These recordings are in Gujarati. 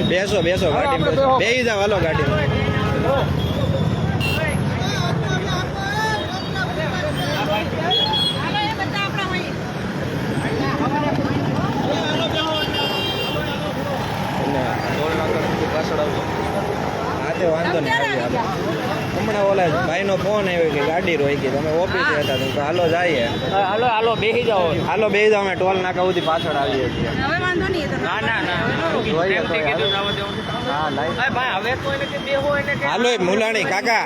બેસો બેસો ગાડી બેસી જાવ હાલો ગાડી વાંધો નહીં હમણાં ઓલા ભાઈનો ફોન આવ્યો કે ગાડી રોઈ ગઈ તમે ઓફિસે હતા તો હાલો જઈએ હાલો હાલો બેસી જાઓ હાલો બેસી જાઓ અમે ટોલ નાકા સુધી પાછળ આવીએ છીએ હાલો મુલાણી કાકા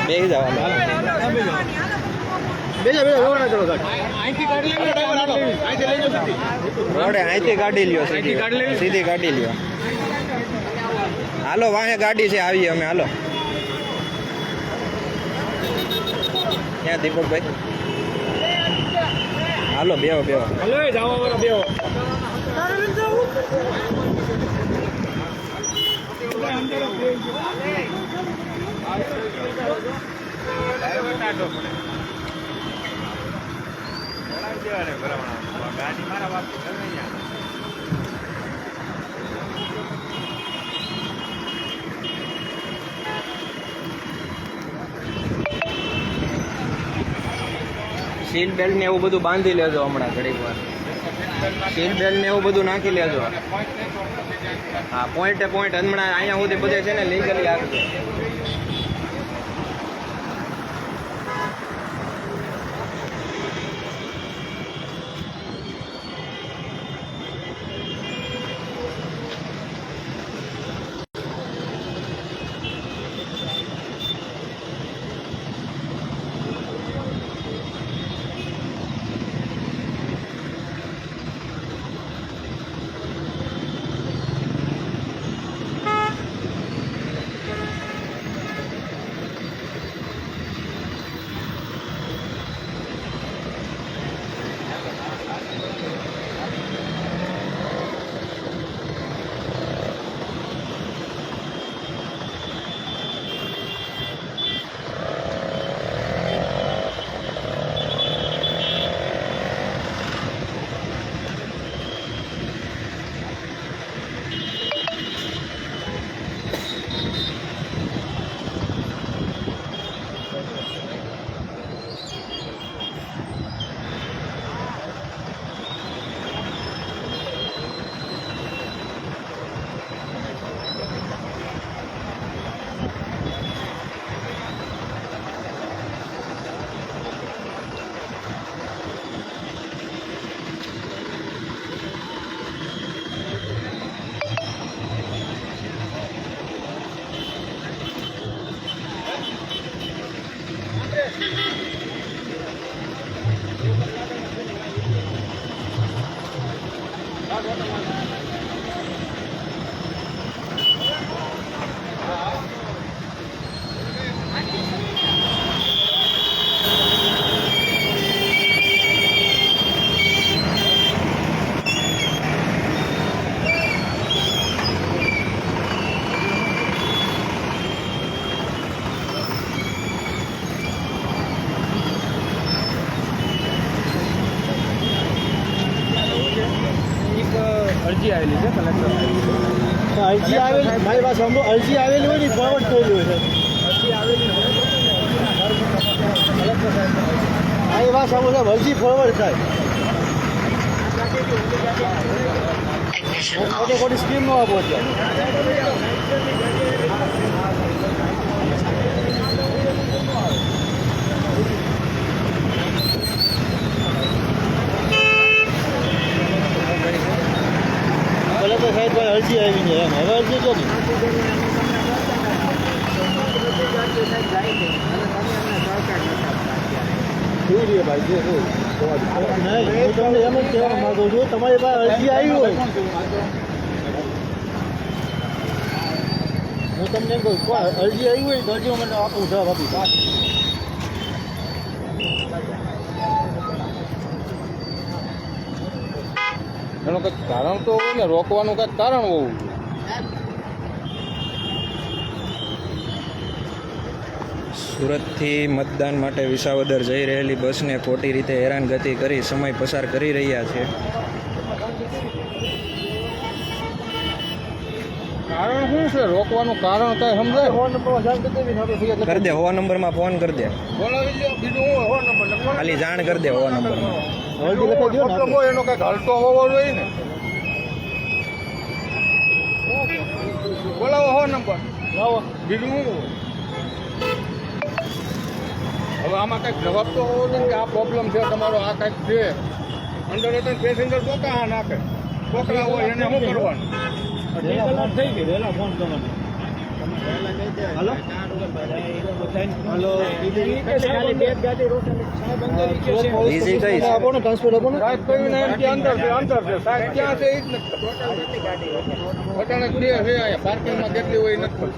બેસી જાઓ રોડે અહીંથી ગાડી લ્યો સીધી ગાડી લ્યો હાલો વાહે ગાડી છે આવીએ અમે હાલો ક્યાં દીપકભાઈ હાલો બેહો બેહો ગાડી મારા વાત સીટ બેલ્ટ ને એવું બધું બાંધી લેજો હમણાં ઘડીક વાર સીટ બેલ્ટ ને એવું બધું નાખી લેજો હા પોઈન્ટે પોઈન્ટ હમણાં અહીંયા સુધી બધે છે ને લીગલી આપજો અરજી આવેલી છે કલેક્ટર અરજી આવેલી મારી પાસે અરજી આવેલી હોય ને ફોરવર્ડ થયેલી હોય છે અરજી આવેલી હોય કલેક્ટર સાહેબ આ એ વાત સાંભળો સાહેબ અરજી ફોરવર્ડ થાય ખોટી ખોટી સ્કીમ નો આપો છે કલેક્ટર સાહેબ અરજી આવી છે એમ હવે અરજી તો નહીં ભાઈ નહીં હું તમને એમ જ કહેવા માંગુ છું તમારી પાસે અરજી આવી હોય હું તમને એમ કહું કોઈ અરજી આવી હોય તો અરજી મને આપું જવાબ આપી એનું કંઈક કારણ તો હોય ને, રોકવાનું કંઈક કારણ હોવું. સુરતથી મતદાન માટે વિસાવદર જઈ રહેલી બસને ખોટી રીતે હેરાનગતિ કરી સમય પસાર કરી રહ્યા છે. કારણ શું છે? રોકવાનું કારણ કઈ સમજાય? ફોન નંબર જાણ કરી દેવી આપણે ફરિયાદ કરી દે, હવા નંબરમાં ફોન કરી દે, બોલાવી લો, બીજું હું હો નંબર ખાલી જાણ કરી દે હવા નંબરમાં. અરજી લખાઈ દો ને મતલબ હોય એનો કંઈક હલતો હોવો જોઈએ ને. બોલાવો હો નંબર, લાવો બીજું હું. હવે આમાં કંઈક જવાબ તો હોવો જોઈએ કે આ પ્રોબ્લેમ છે તમારો, આ કંઈક છે. અંદર હતા પેસેન્જર બોકા નાખે, બોકરા હોય એને શું કરવાનું? થઈ ગઈ વહેલા ફોન કરવાનો હાલો હાલો બીજી કઈ છે? આપો ને ટ્રાન્સપોર્ટ આપો ને સાહેબ કહ્યું ને એમ કે અંદર છે, અંદર છે. સાહેબ ક્યાં છે એ જ નથી. અચાનક બે છે અહીંયા પાર્કિંગમાં કેટલી હોય એ નથી ખબર.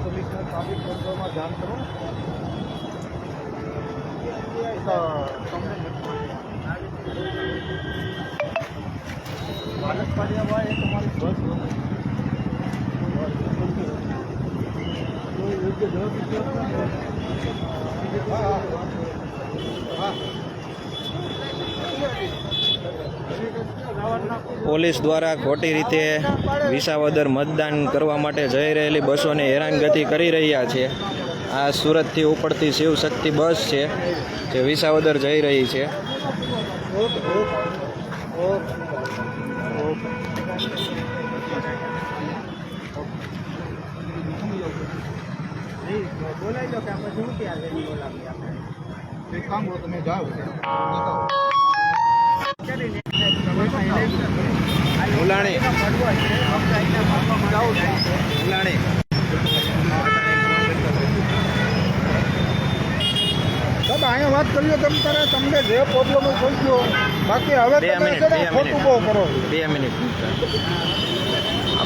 પોલીસ દ્વારા ખોટી રીતે વિસાવદર મતદાન કરવા માટે જઈ રહેલી બસોને હેરાનગતિ કરી રહ્યા છે. આ સુરતથી ઉપડતી શિવ શક્તિ બસ છે જે વિસાવદર જઈ રહી છે. એક કામ કરો, તમે જાઓ ઉલાણી ઉલાણી સાહેબ અહીંયા વાત કરીએ તમે તારે તમને જે પ્રોબ્લેમ હોય થઈ ગયો. બાકી હવે બે તમે મિનિટ, છે ને બે ખોટું મિનિટ. બહુ કરો. 2 મિનિટ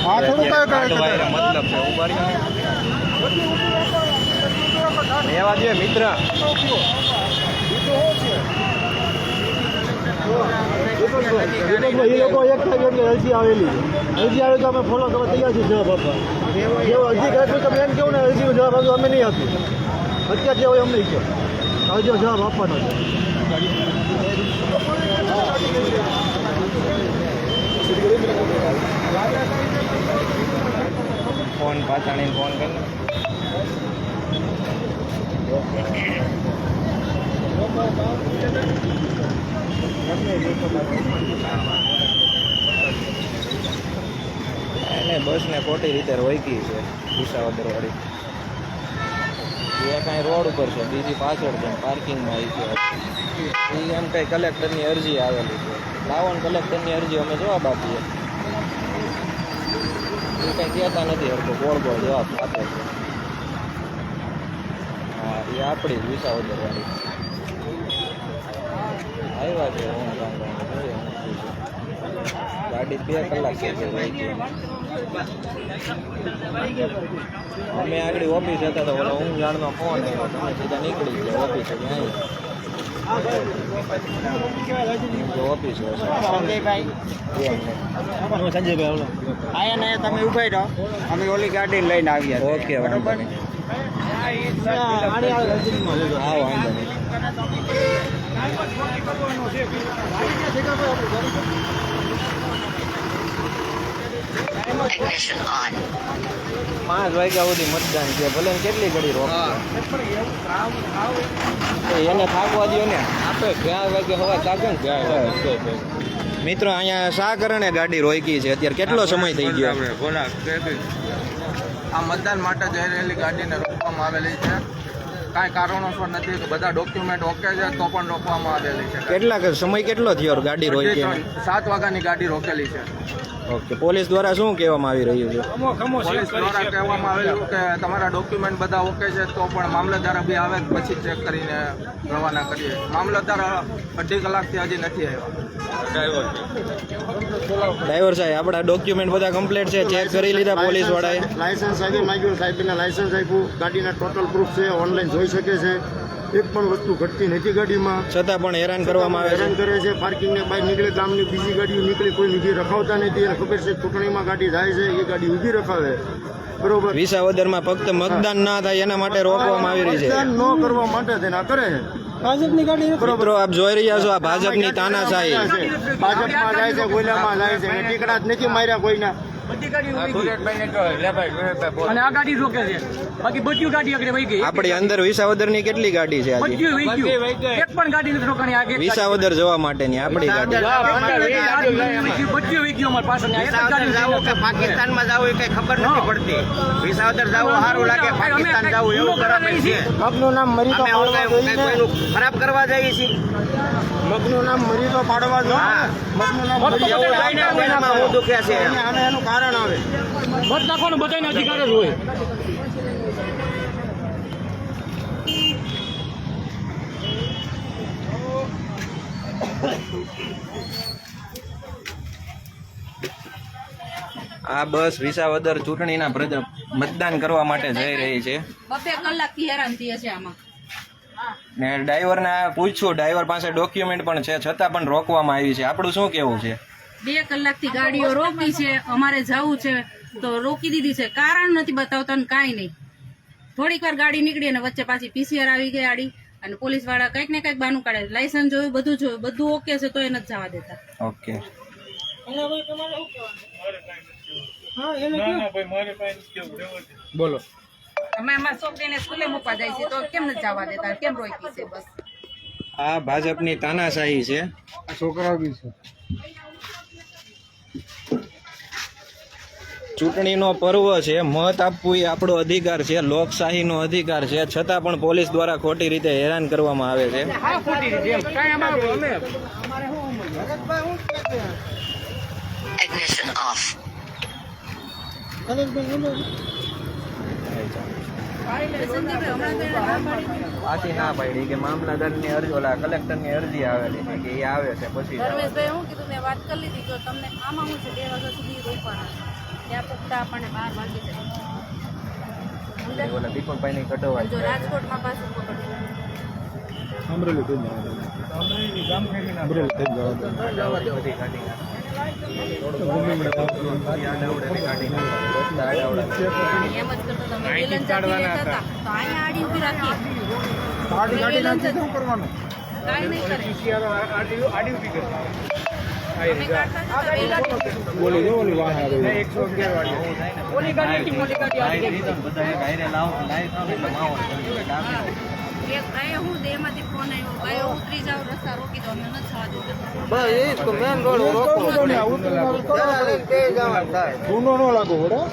આ થોડું કાંઈ કરે છે. મતલબ છે ઉભા રહ્યો. એવા જોઈએ મિત્ર. એ લોકો એક થાય એટલે અરજી આવેલી અરજી આવે તો અમે ફોલો કરવા તૈયાર છીએ જવાબ આપવા. જેવો અરજી કરે તમે એમ કેવું ને અરજીનો જવાબ આપો અમે નહીં આપીએ. અત્યારે જે હોય અમને કહો અરજીનો જવાબ આપવાનો છે. ફોન પાછાણીને ફોન કરી એને બસને ખોટી રીતે રોકી છે વિસાવદર વાળી. એ કાંઈ રોડ ઉપર છે, બીજી પાછળ છે, પાર્કિંગમાં આવી છે. એ એમ કંઈ કલેક્ટરની અરજી આવેલી છે. લાવો ને કલેક્ટરની અરજી અમે જવાબ આપીએ. એ કંઈ કહેતા નથી હરકો, ગોળ ગોળ જવાબ આપે છે. હા, એ આપણી વિસાવદર વાળી આવ્યા છે. હું ગાડી 2 કલાક છે અમે આગળ ઓફિસ હતા તો ઓલો ઊંઘ જાણનો ફોન આવ્યો, તમે સીધા નીકળી ગયા ઓફિસે. ઓફિસ સંજયભાઈ આયા ને તમે ઉભા રહો, અમે ઓલી ગાડી લઈને આવ્યા. ઓકે, વાંધો નહીં. હા, વાંધો નહીં. Ignition on. 5 વાગ્યા સુધી મતદાન છે, ભલે ને કેટલી ઘડી રોક એને થાકવા દો ને. આપણે 4 વાગે હવા થાકે ને. મિત્રો અહીંયા શા કારણે ગાડી રોકી છે? અત્યારે કેટલો સમય થઈ ગયો? આ મતદાન માટે જઈ રહેલી ગાડીને રોકવામાં આવેલી છે. કાંઈ કારણોસર નથી, બધા ડોક્યુમેન્ટ ઓકે છે તો પણ રોકવામાં આવેલી છે. કેટલા સમય કેટલો થયો ગાડી રોકી? 7 વાગ્યાની ગાડી રોકેલી છે. ઓકે, પોલીસ દ્વારા શું કહેવામાં આવી રહ્યું છે? પોલીસ દ્વારા કહેવામાં આવેલું કે તમારા ડોક્યુમેન્ટ બધા ઓકે છે તો પણ મામલતદાર બી આવે પછી ચેક કરીને રવાના કરીએ. મામલતદાર 2.5 કલાકથી હજી નથી આવ્યા. ડ્રાઈવર સાહેબ આપણા ડોક્યુમેન્ટ બધા કમ્પ્લીટ છે, ચેક કરી લીધા પોલીસ વાળાએ. લાયસન્સ સાહેબે માગ્યું, સાહેબના લાયસન્સ આપ્યું, ગાડીના ટોટલ પ્રૂફ છે, ઓનલાઈન જોઈ શકે છે. એક પણ વસ્તુ ઘટતી નથી ગાડીમાં. છતાં પણ હેરાન કરવામાં આવે હેરાન છે. કરે છે. પાર્કિંગને બહાર નીકળે, ગામની બીજી ગાડીઓ નીકળે, કોઈ ઊભી રખાવતા નથી. એને ખબર છે ચૂંટણીમાં ગાડી જાય છે, એ ગાડી ઊભી રખાવે. બરોબર. વિસાવદરમાં ફક્ત મતદાન ના થાય એના માટે રોકવામાં આવી રહી છે. મતદાન ન કરવા માટે તેના કરે છે. ભાજપની ગાડી મિત્રો આપ જોઈ રહ્યા છો, આ ભાજપની તાનાશાહી. ભાજપમાં જાય છે, ગોયલામાં જાય છે, એને ટીકડા જ નથી માર્યા કોઈના. અને આ ગાડી રોકે છે, બાકી બધી ગાડી આગળ વહી ગઈ. આપણી અંદર વિસાવદરની કેટલી ગાડી છે આજે? બધું વહી ગયું, એક પણ ગાડી નથી રોકાણી. આગે વિસાવદર જવા માટેની આપણી ગાડી. બધું વહી ગયું અમારી પાસે. પાકિસ્તાનમાં જવું એ કઈ ખબર નથી પડતી. વિસાવદર જવું સારું લાગે, પાકિસ્તાન જવું એવું બરાબર છે. મગનું નામ મરી તો અમે પાડવા કોઈનું જોઈએ. ખરાબ કરવા જઈએ છીએ. મગનું નામ મરી તો પાડવા જોઈએ. મગનું નામ મરી એવું લાઈને કોઈનામાં હું દુખે છે. આને એનું કારણ આવે. મત નાખવાનો બધાને અધિકાર જ હોય. આ બસ વિસાવદર ચૂંટણીના મતદાન કરવા માટે જઈ રહી છે. 2 કલાકથી હેરાન થઈએ છે આમાં. ને ડ્રાઈવરને પૂછ્યું, ડ્રાઈવર પાસે ડોક્યુમેન્ટ પણ છે, છતાં પણ રોકવામાં આવી છે. આપણું શું કેવું છે? 2 કલાકથી ગાડીઓ રોકી છે, અમારે જવું છે તો રોકી દીધી છે. કારણ નથી બતાવતા ને કાંઈ નહીં. થોડીક વાર ગાડી નીકળી અને વચ્ચે પાછી PCR આવી ગઈ ગાડી, અને પોલીસ વાળા કંઈક ને કંઈક બાનું કાઢે. લાયસન્સ જોયું, બધું ઓકે છે, તો એ નથી જવા દેતા. ઓકે. બોલો. અમે અમારા છોકરીને સ્કૂલે મૂકવા જાય છે તો કેમ નથી જવા દેતા? કેમ રોકી છે બસ? આ ભાજપની તાનાશાહી છે. છોકરા બી છે. ચૂંટણીનો પર્વ છે, મત આપવું એ આપણો અધિકાર છે, લોકશાહીનો અધિકાર છે, છતાં પણ પોલીસ દ્વારા ખોટી રીતે હેરાન કરવામાં આવે છે. Ignition off. પાછી ના પાડી કે મામલતદારની અરજી, ઓલા કલેક્ટરની અરજી આવેલી છે કે એ આવે છે પછી ધર્મેશભાઈ હું કીધું, મેં વાત કરી લીધી કે તમને આમાં હું છે 2 વાગ્યા સુધી રોકવાના. ત્યાં પૂછતા આપણને 12 વાગી જાય. ઓલા દીપકભાઈની કટવાઈ જો રાજકોટમાં પાછું પકડ્યું. અમરેલી થઈ જાય. અમરેલી થઈ જાય. બધી કાઢી નાખે. એમ જ કરતો તમે વિલન જાતિ રહેતા હતા તો અહીંયા આડી ઊભી રાખીએ. વિલન છે તો કાંઈ નહીં કરે. અમે કાઢતા હતા તો વિલન. બોલી દો ઓલી વાહ આવે. ઓલી ગાડી મોટી ગાડી આવી ગઈ. એક ગાય હું દેમાંથી ફોન આવ્યો, ગાયો ઉતરી જાવ, રસ્તા રોકી દો, અમે નથી જવા દેતા. ગુનો ન લાગો વડા.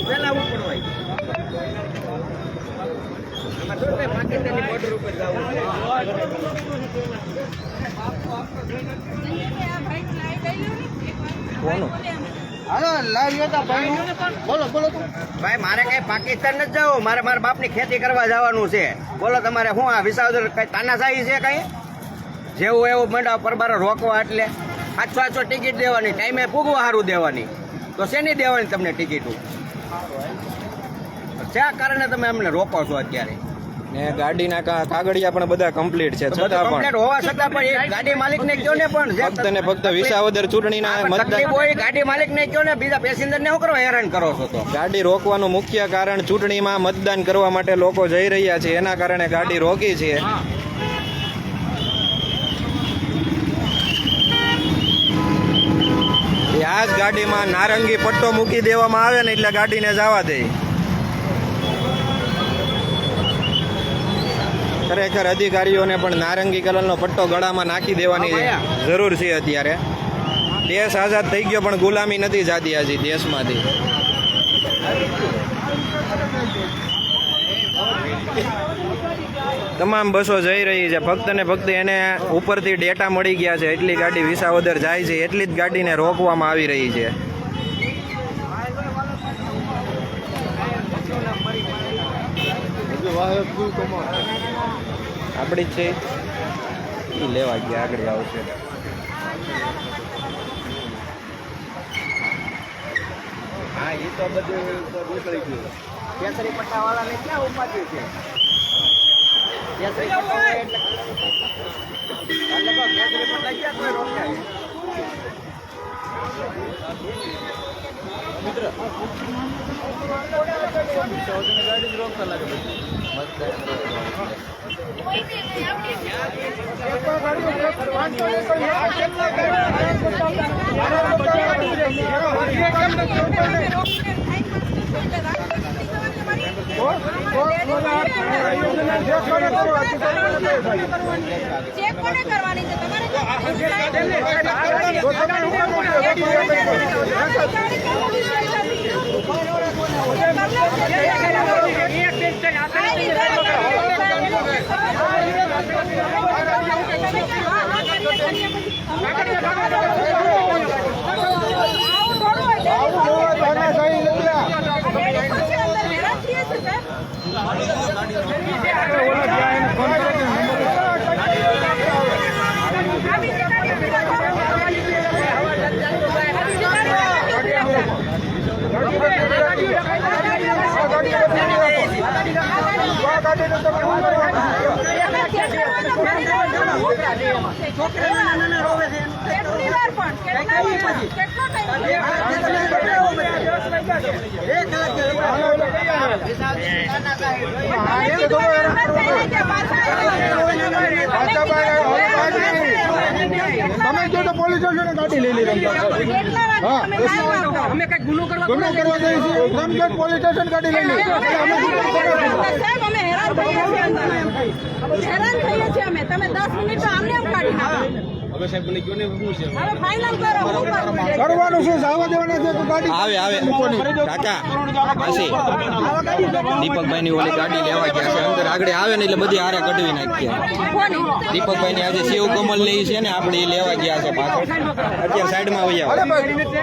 વહેલા ઉપડવાય. પાકિસ્તાની બોર્ડર ઉપર જવું. ભાઈ મારે કઈ પાકિસ્તાન નથી જવું, મારે મારા બાપની ખેતી કરવા જવાનું છે. બોલો તમારે શું આ વિસાવદર કઈ તાનાશાહી છે? કઈ જેવું એવું મંડા પરબારો રોકવા એટલે 500 ટિકિટ દેવાની, ટાઈમે પૂગવા સારું દેવાની, તો શેની દેવાની તમને ટિકિટો? શા કારણે તમે અમને રોકો છો અત્યારે? ને ગાડીના કાગળિયા પણ બધા કમ્પ્લીટ છે, છતાં પણ કમ્પ્લેટ હોવા છતાં પણ એ ગાડી માલિક ને કયો ને, પણ જે ફક્ત ને ફક્ત વિસાવદર ચૂંટણીના તકલીફ મતદાન હોય ગાડી માલિક ને કયો ને, બીજા પેસેન્જર ને શું કરવા હેરાન કરો છો? તો ગાડી રોકવાનું મુખ્ય કારણ ચૂંટણીમાં મતદાન કરવા માટે લોકો જઈ રહ્યા છે, એના કારણે ગાડી રોકી છે. આ જ ગાડીમાં નારંગી પટ્ટો મૂકી દેવામાં આવે ને એટલે ગાડીને જવા દે. ખરેખર અધિકારીઓને પણ નારંગી કલરનો પટ્ટો ગળામાં નાખી દેવાની જરૂર છે. અત્યારે દેશ આઝાદ થઈ ગયો પણ ગુલામી નથી જાતી હજી દેશમાંથી. તમામ બસો જઈ રહી છે, ફક્ત ને ફક્ત એને ઉપરથી ડેટા મળી ગયા છે એટલી ગાડી વિસાવદર જાય છે, એટલી જ ગાડીને રોકવામાં આવી રહી છે. વાહે ફૂલ કમાલ આપણી જ છે એ લેવા ગયા આગળ આવશે. હા એ તો બધું નીકળી ગયું. કેસરી પટ્ટા વાળાને ક્યાં ઉપાધિ છે? કેસરી પટ્ટા હોય એટલે કહો, કેસરી પટ્ટા ક્યાં કોઈ રોકાય? ગાડી જ રોકતા લાગે ચેક કોને કરવાની છે તમારે? તમે જો તો પોલીસ સ્ટેશને ગાડી લઈ લીધી. હા અમે કઈ ગુનો કરવા ગુનો કરવા જઈએ છીએ. ગમગેટ પોલીસ સ્ટેશન ગાડી લઈ લીધી. અમે ગુનો કરવા સાહેબ અમે હેરાન થઈએ છીએ અમે. તમે 10 મિનિટ તો આમને એમ કાઢી નાખો. હવે ફાઇનલ કરો. કરવાનું શું આવવા દેવાના છે તો ગાડી આવે કાકા પાછી દીપકભાઈ ની ઓલી ગાડી લેવા ગયા છે અંદર આગળ આવે ને એટલે બધી હારે કઢવી નાખીએ. દીપકભાઈ ની આજે શિવ કમલ ની છે ને આપણે એ લેવા ગયા છે પાછળ. અત્યારે સાઈડમાં આવી જાવ સાઈડમાં મૂકીને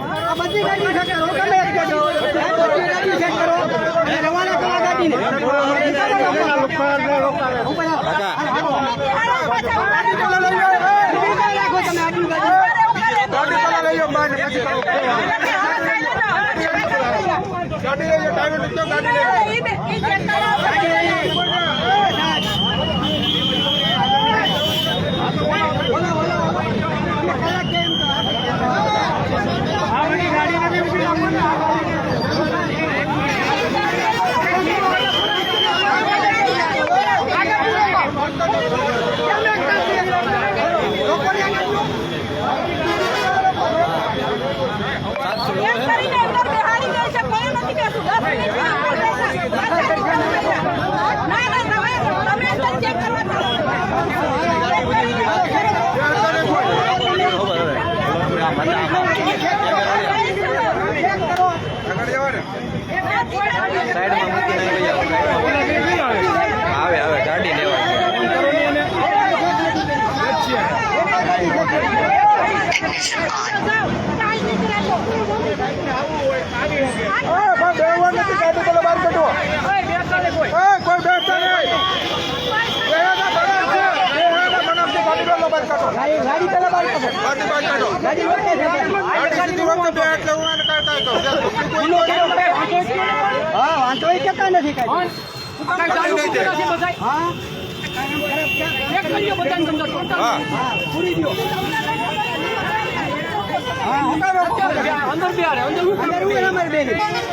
આવે ગાડી લેવા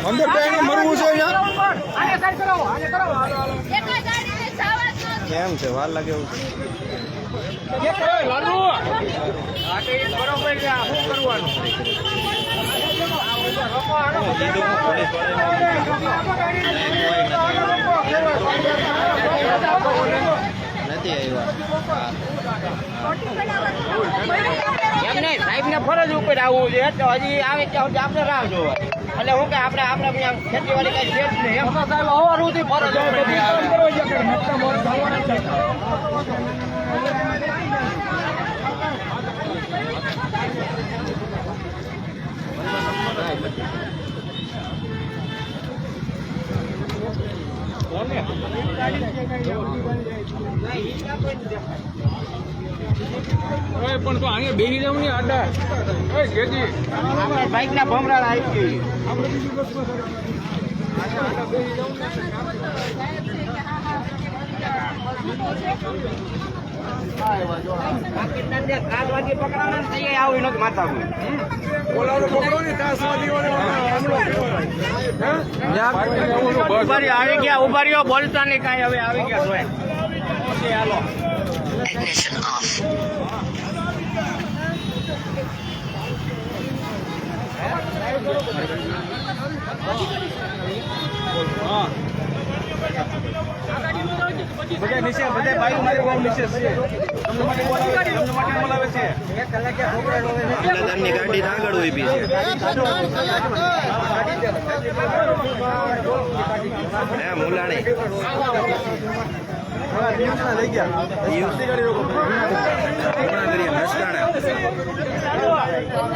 અંદર બેને મરવું છે કેમ છે વાર લાગે એવું નથી એમ નહીં, સાહેબ ને ફરજ ઉપર આવવું છે તો હજી આવે ત્યાં સુધી આપણે રાહ જોવા. એટલે હું કે આપણે ખેતીવાડી કઈ છે જ નહીં એમ. સાહેબ અવારથી ફરજ કોને પણ તો અહીંયા બેસી જાવ ને આડા જેજી બાઇક ના ભમરાળા આવી ગઈ. આવી ગયા ઉભા રહ્યો બોલતા નહીં કાંઈ હવે આવી ગયા સોય. ઓકે હાલો. Ignition off. બધા નીચે બધા બાઈક મારી બહુ નીચે છે. તમને બોલાવે છે. મામલતદારની ગાડી આગળ ઉભી છે. હે મુલાણી લઈ ગયા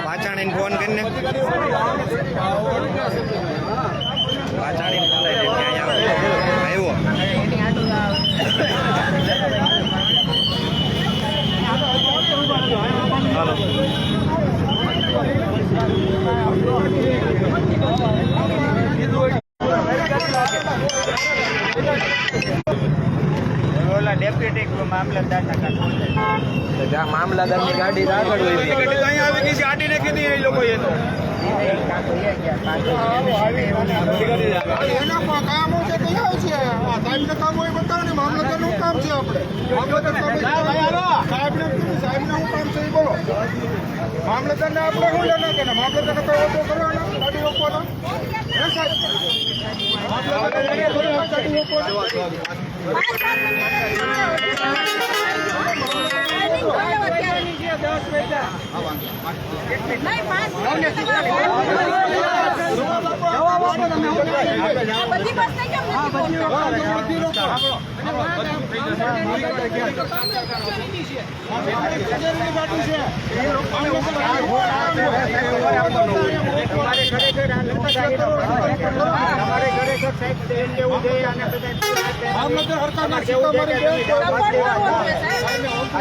પાચાણીને ફોન કરીને પાચાણી આવ્યો. હાલો ડેપ્યુટી મામલતદારની ગાડી આગળ હોય આવી ગઈ છે આડી નાખી દી એ લોકોએ તો એના કામ હોય છે કયા છે સાહેબને કામ હોય બતાવો ને મામલતદારનું કામ છે આપણે સાહેબને શું કામ છે એ બોલો મામલતદારને આપણે શું લેના કે મામલતદારને કઈ ઓછો કરવાનો ગાડી રોકવાનો હે સાહેબ ગાડી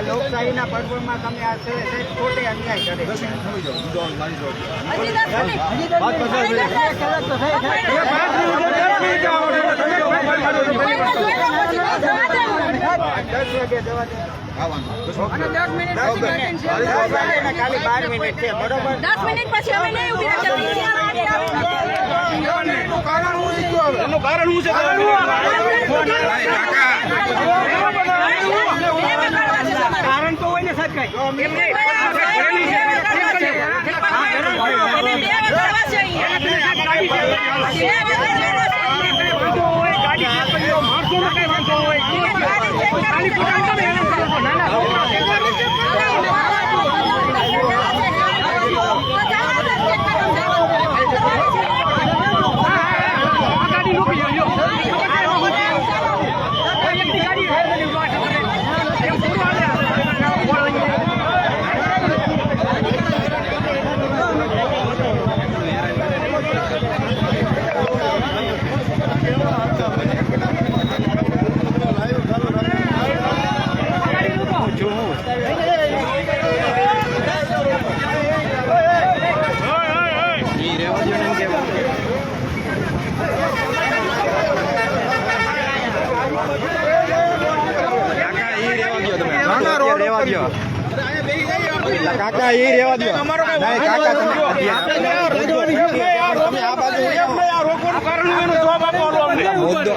લોકશાહીના પર્વમાં તમે આ ખોટે અન્યાય કરે ખાલી 12 મિનિટ છે બરોબર 10 મિનિટ પછી અમે નહીં ઉભી એનું કારણ શું છે કારણ તો હોય ને સાહેબ કઈ કાકા એ રેવા દો કાકા તમે આ બાજુ રોકવાનું કારણ એનો જવાબ આપવાનો અમને મુદ્દો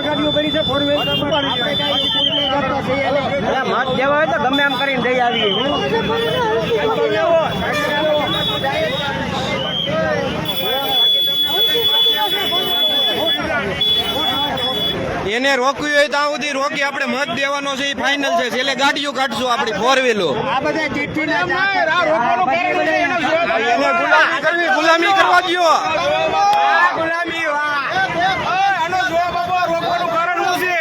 ગાડીઓ કરી છે ફોર વ્હીલ મત દેવા હોય તો ગમે એમ કરીને જઈ આવી જેને રોકવી હોય ત્યાં સુધી રોકી આપણે મત દેવાનો છે એ ફાઇનલ છે. છેલ્લે ગાડીઓ કાઢશું આપણી 4 વ્હીલો. ગુલામી કરવા દો. આનો જવાબ આપો. રોકવાનું કારણ શું છે?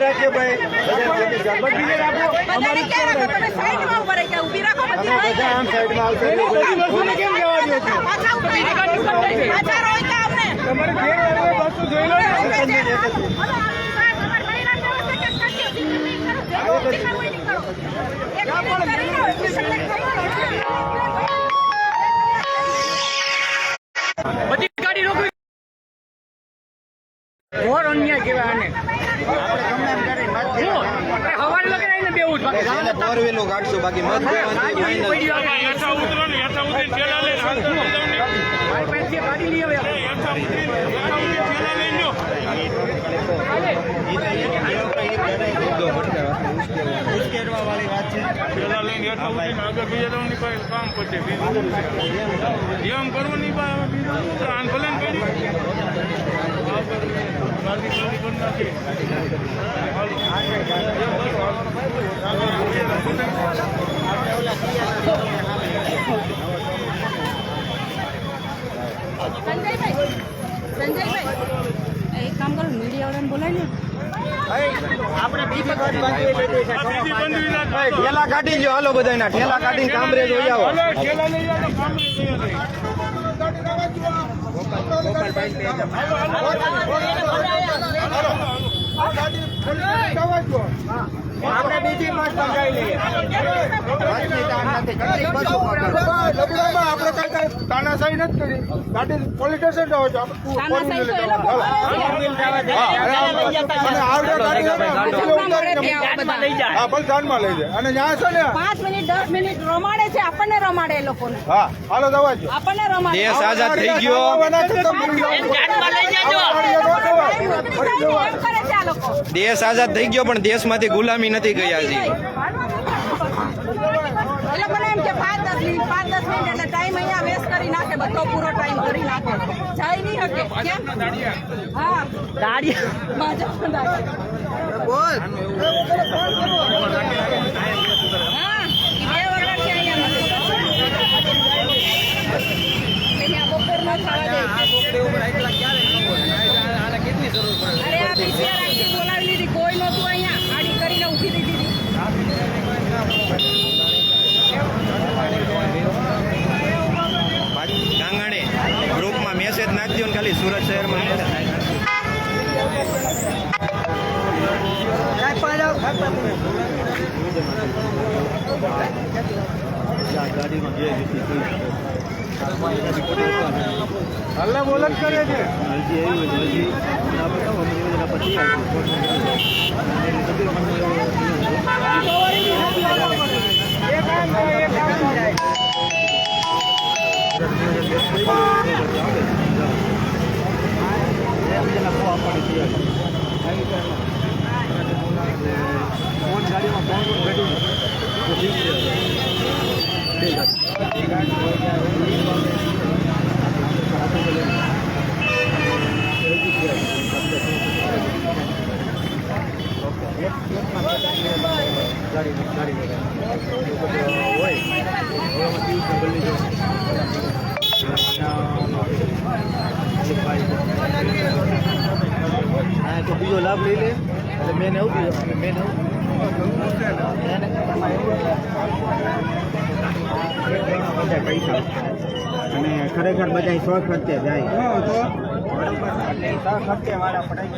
રાખીએ ભાઈ બધાને ક્યાં રાખો? તમે સાઈડમાં ઉભા રહી જાઓ, ઊભી રાખો બધી. બધા આમ સાઈડમાં આવશે પાછા ઊભા રહી જાઓ. પાછા રોય તો અમને. તમારે ઘેર આવ્યો પાછું જોઈ લો ને. બધી ગાડી રોકવી ઘોર અન્યાય કહેવાય આને. હવારે લગે ને બેવું જ બાકી. છેલ્લે 4 વ્હીલો કાઢશું બાકી મત દેવાનું છે ફાઇનલ. મારી પાસે ગાડી લઈ આવે. એમ કરવું નહીં સંજયભાઈ, એક કામ કરો, મીડિયા વાળાને બોલાવી ઠેલા કાઢી જો હાલો બધાના ઠેલા કાઢીને કામરેજ જોઈ આવો. આપણે બીજી મત સમજાવી લઈએ આપણે કઈ તાનાશાહી નથી કરી. ગાડી પોલીસ સ્ટેશન જાવ છો. તાનાશાહી તો એ લોકો કરે છે. અને આવડે ગાડી હા પણ ધ્યાનમાં લઈ જાય. અને ત્યાં છે ને 5 મિનિટ 10 મિનિટ રમાડે છે, આપણને રમાડે એ લોકોને. હા હાલો દવા જો. આપણને રમાડે. દેશ આઝાદ થઈ ગયો. એમ કરે છે આ લોકો. દેશ આઝાદ થઈ ગયો પણ દેશમાંથી ગુલામી નથી ગયા હજી. એ લોકોને એમ કે 5-10 મિનિટ એટલે ટાઈમ અહીંયા વેસ્ટ કરી નાખે, બધો પૂરો ટાઈમ કરી નાખે. જઈ નહીં શકે. કેમ? હા ભાજપના દાડિયા. બોલ હા, ઈ 2 વખત છે અહીંયા નથી. અહીંયા બપોર ન ખાવા દે. અરે આ PCR આખી બોલાવી લીધી, કોઈ નહોતું અહીંયા. ગાડી કરીને ઊભી રહી દીધી. ગાંગાણે ગ્રુપમાં મેસેજ નાખજો ને ખાલી સુરત શહેરમાં હલ્લા બોલ જ કરે છે. તો બીજો લાભ લઈ લે એટલે મેન એવું મેન બધા પૈસા અને ખરેખર બધા સો ખર્ચે જાય તો સો ખર્ચે વાળા પડાઈ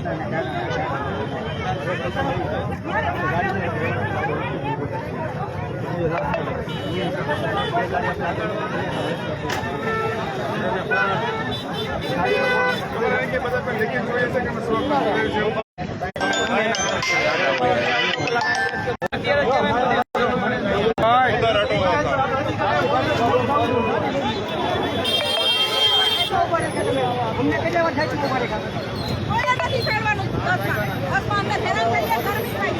બધા અમને કેટલા વાર થાય છે અમારે ખાતે કોઈ નથી ફેરવાનું બસમાં અમને હેરાન કરીએ ગરમી થાય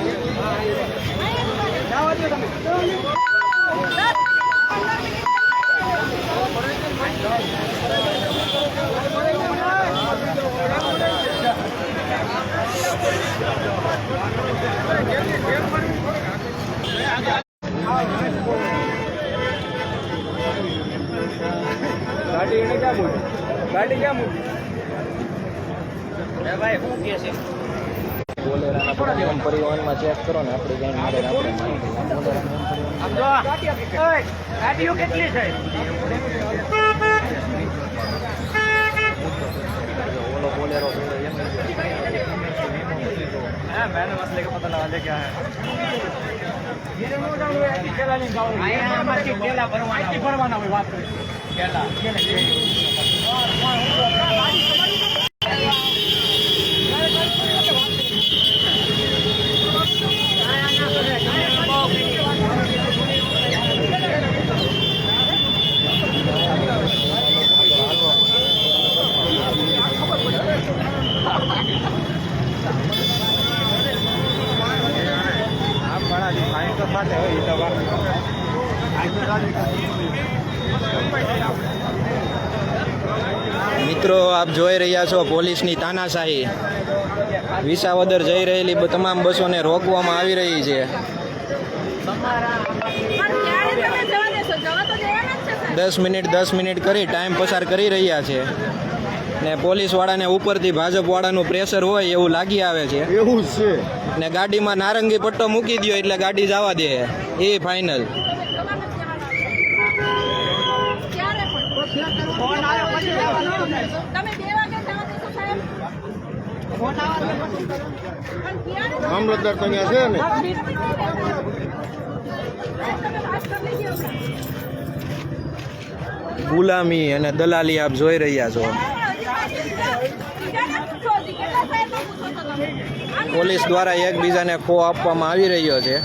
જવા દો તમે ગાડી એને ક્યાં મૂકી ગાડી ક્યાં મૂકી ભાઈ શું કે છે બોલેરાના પ્રથમ પરિવહનમાં ચેક કરો ને આપણે ક્યાંય મળે ને આપણે માહિતી. ગાડીઓ કેટલી છે ઓલો બોલેરો એમ હા मैंने मसले का पता लगा लिया क्या है ભરવાના હોય વાત કરી મિત્રો આપ જોઈ રહ્યા છો પોલીસની તાનાશાહી. વિસાવદર જઈ રહેલી તમામ બસોને રોકવામાં આવી રહી છે. પણ ક્યારે તમે જવા દેશો જવા તો દેવાના જ છે સાહેબ. 10 મિનિટ કરી ટાઈમ પસાર કરી રહ્યા છે ને પોલીસવાળાને ઉપરથી ભાજપવાળાનું પ્રેશર હોય એવું લાગી આવે છે એવું જ છે. ને ગાડીમાં નારંગી પટ્ટો મૂકી દો એટલે ગાડી જવા દે એ ફાઇનલ. ક્યારે પણ ફોન આવ્યો પછી જવાનું. તમે 2 વાગે જવા દેશો સાહેબ ફોન આવે પણ ક્યારે મામલતદાર તો અહીંયા છે ને. તમે વાત કરી લીધી હમણાં. ગુલામી અને દલાલી આપ જોઈ રહ્યા છો. પોલીસ દ્વારા એકબીજાને ખો આપવામાં આવી રહ્યો છે.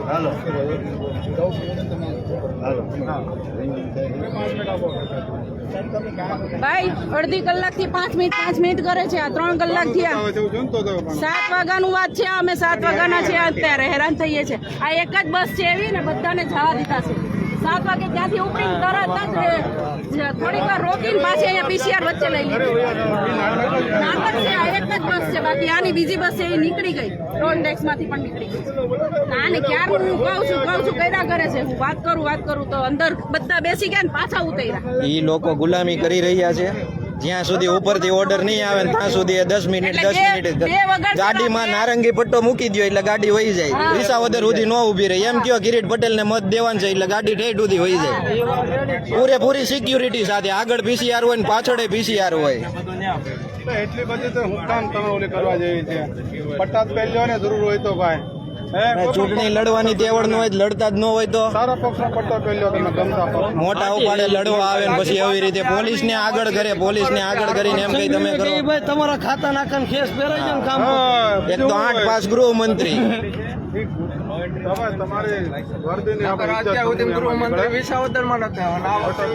હાલો ભાઈ અડધી કલાકથી 5 મિનિટ કરે છે આ 3 કલાક થયા 7 વાગ્યાનું વાત છે અમે 7 વાગ્યાના છે અત્યારે હેરાન થઈએ છે આ એક જ બસ છે એવી ને બધાને જવા દીધા છે 7 વાગે ત્યાંથી ઉપડીને તરત જ થોડીક વાર રોકીને પાછી અહીંયા પીસીઆર વચ્ચે લઈ લીધી નાટક છે આ એક જ બસ છે બાકી આની બીજી બસ છે એ નીકળી ગઈ ટોલ ટેક્સ માંથી પણ નીકળી ગઈ આને ક્યારનું હું કહું છું કર્યા કરે છે હું વાત કરું તો અંદર બધા બેસી ગયા ને પાછા ઉતર્યા એ લોકો ગુલામી કરી રહ્યા છે. જ્યાં સુધી ઉપરથી ઓર્ડર નહીં આવે ને ત્યાં સુધી 10 મિનિટ ગાડીમાં નારંગી પટ્ટો મૂકી દો એટલે ગાડી વહી જાય. વિસાવદર સુધી ન ઊભી રહે એમ કયો કિરીટ પટેલને મત દેવાનું છે એટલે ગાડી ઠેઠ સુધી વહી જાય પૂરેપૂરી સિક્યુરિટી સાથે. આગળ પીસીઆર હોય ને પાછળ પીસીઆર હોય. એટલી બધી તો હું કામ તમે ઓલી કરવા જેવી છે પટ્ટા જ પહેરજો ને જરૂર હોય તો ભાઈ ચૂંટણી લડવાની તેવડ ન હોય લડતા જ ન હોય તો સારા પક્ષનો પટ્ટો પહેરજો તમે ગમતા પક્ષ મોટા ઉપાડે લડવા આવે ને પછી એવી રીતે પોલીસને આગળ કરીને એમ કઈ તમે કરો. તમારા ખાતા નાખન કેસ પહેરાઈ જાય કામ એક તો 8 પાસ ગૃહમંત્રી તમારી વર્દીની આપણે ગૃહમંત્રી વિસાવદરમાં નથી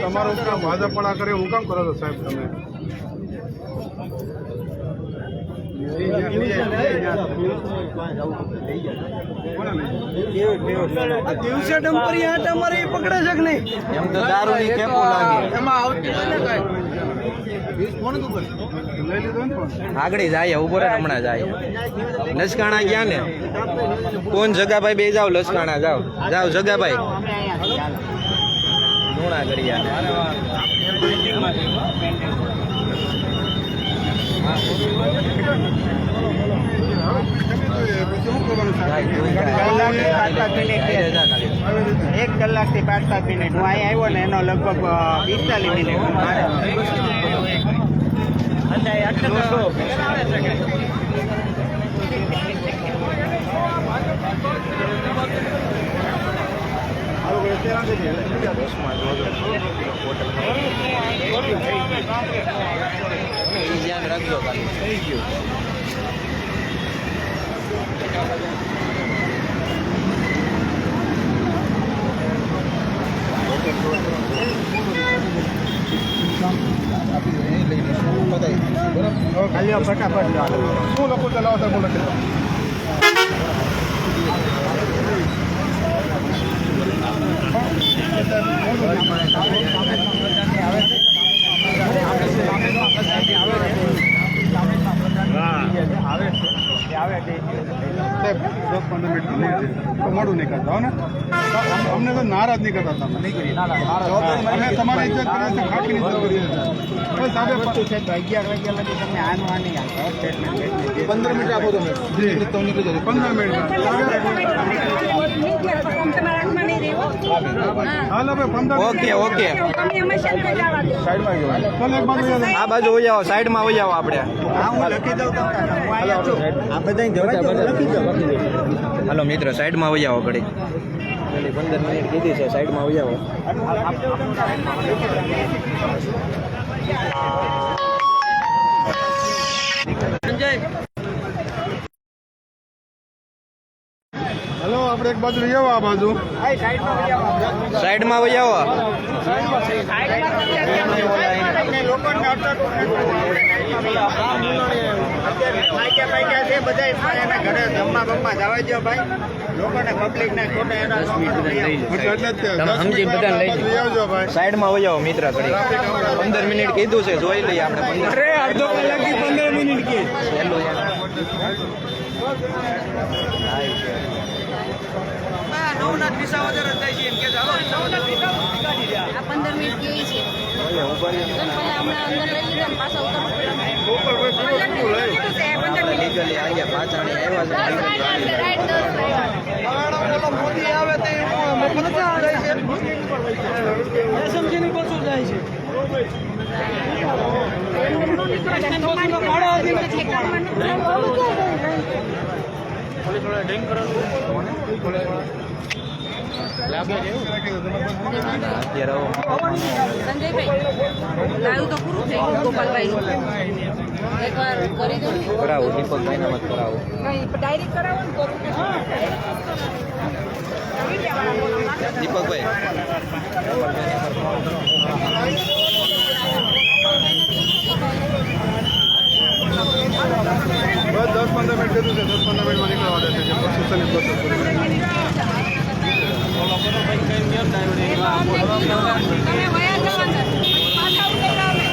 તમારું કામ ભાજપ પણ કરે હું કામ કરો છો સાહેબ તમે દિવસે ડમ્પરી આટા મારી પકડે છે કે નહીં એમ તો દારૂની કેપો લાગે એમાં આવતી આગળ જાય ઉભો રહે હમણાં જાય. લસકાણા ગયા ને કોણ જગાભાઈ બે જાવ લસકાણા જાવ જગાભાઈ ધૂણા કર્યા એક કલાકથી 5-7 મિનિટ હું અહીં આવ્યો ને એનો લગભગ 45 મિનિટ એ ધ્યાન રાખજો ખાલી. થઈ ગયું. ખાલી ફટાફટ શું લખું ચલાવો સાહેબ હું લખી દઉં. સાહેબ 10-15 મિનિટ મોડું નહીં કરતા હો ને અમને તો નારાજ નહીં કરતા તમે અને તમારી ઇજ્જત કરે છે ખાખીની ઇજ્જત કરીએ છીએ સાહેબ 15 મિનિટ આપો તમે જી 15 મિનિટ હાલો ભાઈ 15 ઓકે ઓકે ચાલો એક બાજુ આ બાજુ વહી આવો, સાઈડમાં વહી આવો આપણે. હાલો મિત્ર, સાઈડમાં વહી આવો ઘડી. 15 મિનિટ કીધી છે, સાઈડમાં વહી આવો. હલો આપણે એક બાજુ લઈ આવો આ બાજુ સાઈડમાં વહી આવો. તમે સમજી બધાને લઈ લઈ આવજો ભાઈ સાઈડમાં વહી આવો મિત્ર ઘડી. 15 મિનિટ કીધું છે, જોઈ લઈએ આપણે. 15 મિનિટ કે આ 15 મિનિટ કેવી છે પેલા હમણાં અંદર લઈ લીધા ને પાછા ઉતરવું પડે. લીગલી અહીંયા પાછાણી આવ્યા છે. સંજયભાઈ લાવ્યું તો પૂરું થઈ ગયું ગોપાલભાઈ એકવાર કરી દો ને. કરાવો, દીપકભાઈ નામ જ કરાવો. ડાયરેક્ટ કરાવો ને તો દીપકભાઈ બસ 10-15 મિનિટ કીધું છે 10-15 મિનિટમાં નીકળવા દે છે સોશિયલ પ્રોસેસ પૂરી તમે વયા જાઓ અંદર. પાછા ઉતરાવે.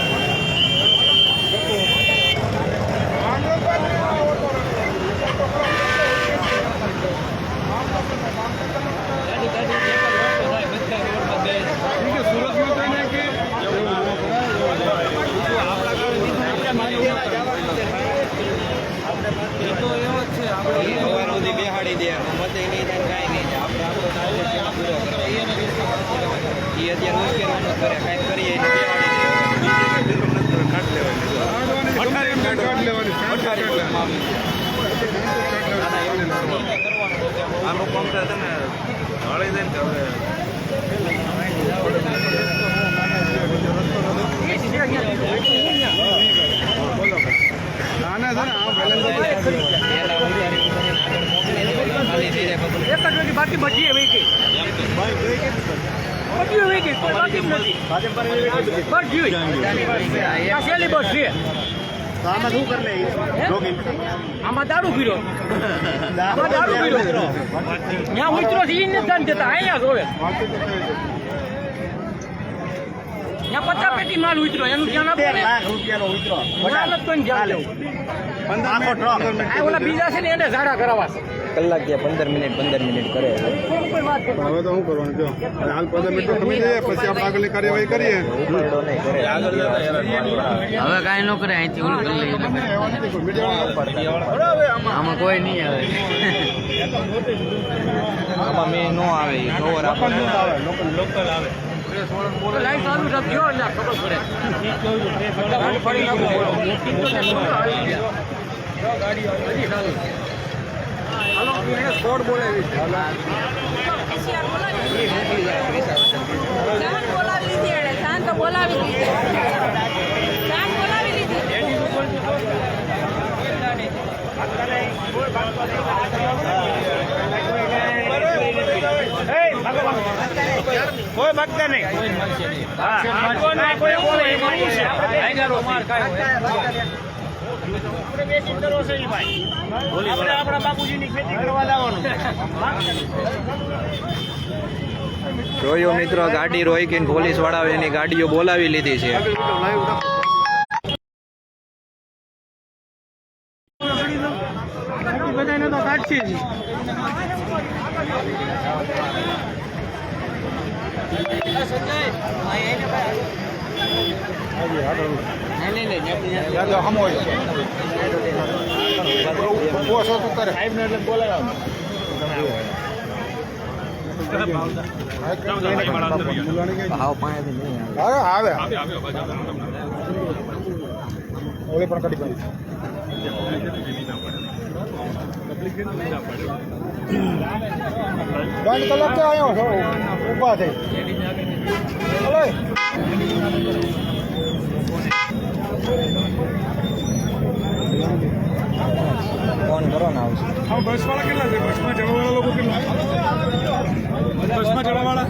સવાર સુધી બેહાડી દે, મતે નહીં થાય, કાંઈ નહીં થાય. આપણે આપણો ટાર્ગેટ છે પૂરો કરવાનો. એ અત્યારે ઉશ્કેરવાનું કરે, કાંઈક કરીએ એને બેહાડી આ લોકો તમે હળી દે ને નાના છે ને આ બેલેન્સ ખાલી થઈ જાય. એક જ વાગે બાકી બધી એવી ગઈ બધી એવી ગઈ કોઈ બાકી જ નથી બસ જોઈ આ છેલ્લી બસ છે. આમાં શું કરી લે આમાં દારૂ પીરો આમાં દારૂ પીરો ત્યાં ઉતરો છે ઈ નથી દેતા અહીંયા જોવે ત્યાં 50 પેટી માલ ઉતરો એનું ધ્યાન આપો ને. રૂપિયાનો ઉતરો ધ્યાન જ કોઈને ધ્યાન લેવું. આ ઓલા બીજા છે ને એને ઝાડા કરાવવા છે. કલાક ત્યાં 15 મિનિટ કરે. કોઈ વાત નહીં. હવે તો શું કરવાનું જો હાલ 15 મિનિટ ખમી જઈએ પછી આપણે આગળની કાર્યવાહી કરીએ ઉપાડો નહીં કરે. હવે કાંઈ ન કરે અહીંથી ઓલું કરી લઈએ આમાં કોઈ નહીં આવે આમાં મેં નો આવે, એ કવર આપણને તો લાઈટ ચાલુ રાખજો એટલે ખબર પડે. બધા ફરી નાખો. હાલો એને સ્કોડ બોલાવી જાન બોલાવી લીધી એણે. જાન તો બોલાવી દીધી. કોઈ ભક્ત નહીં. કોઈ બોલે એ માનવું છે. માર કાંઈ હોય. આપણે આપણા બાપુજીની ખેતી કરવા લાવવાનું. જોયો મિત્રો, ગાડી રોકી પોલીસ વાળા એની ગાડીઓ બોલાવી લીધી છે. બધાને તો કાઢશે જ. દોઢ કલાક તો આવ્યો છો ઊભા થઈ. ફોન કરો ને આવશે. હા, બસ વાળા કેટલા છે? બસમાં ચડવાવાળા લોકો કેટલા? બસમાં ચડવાવાળા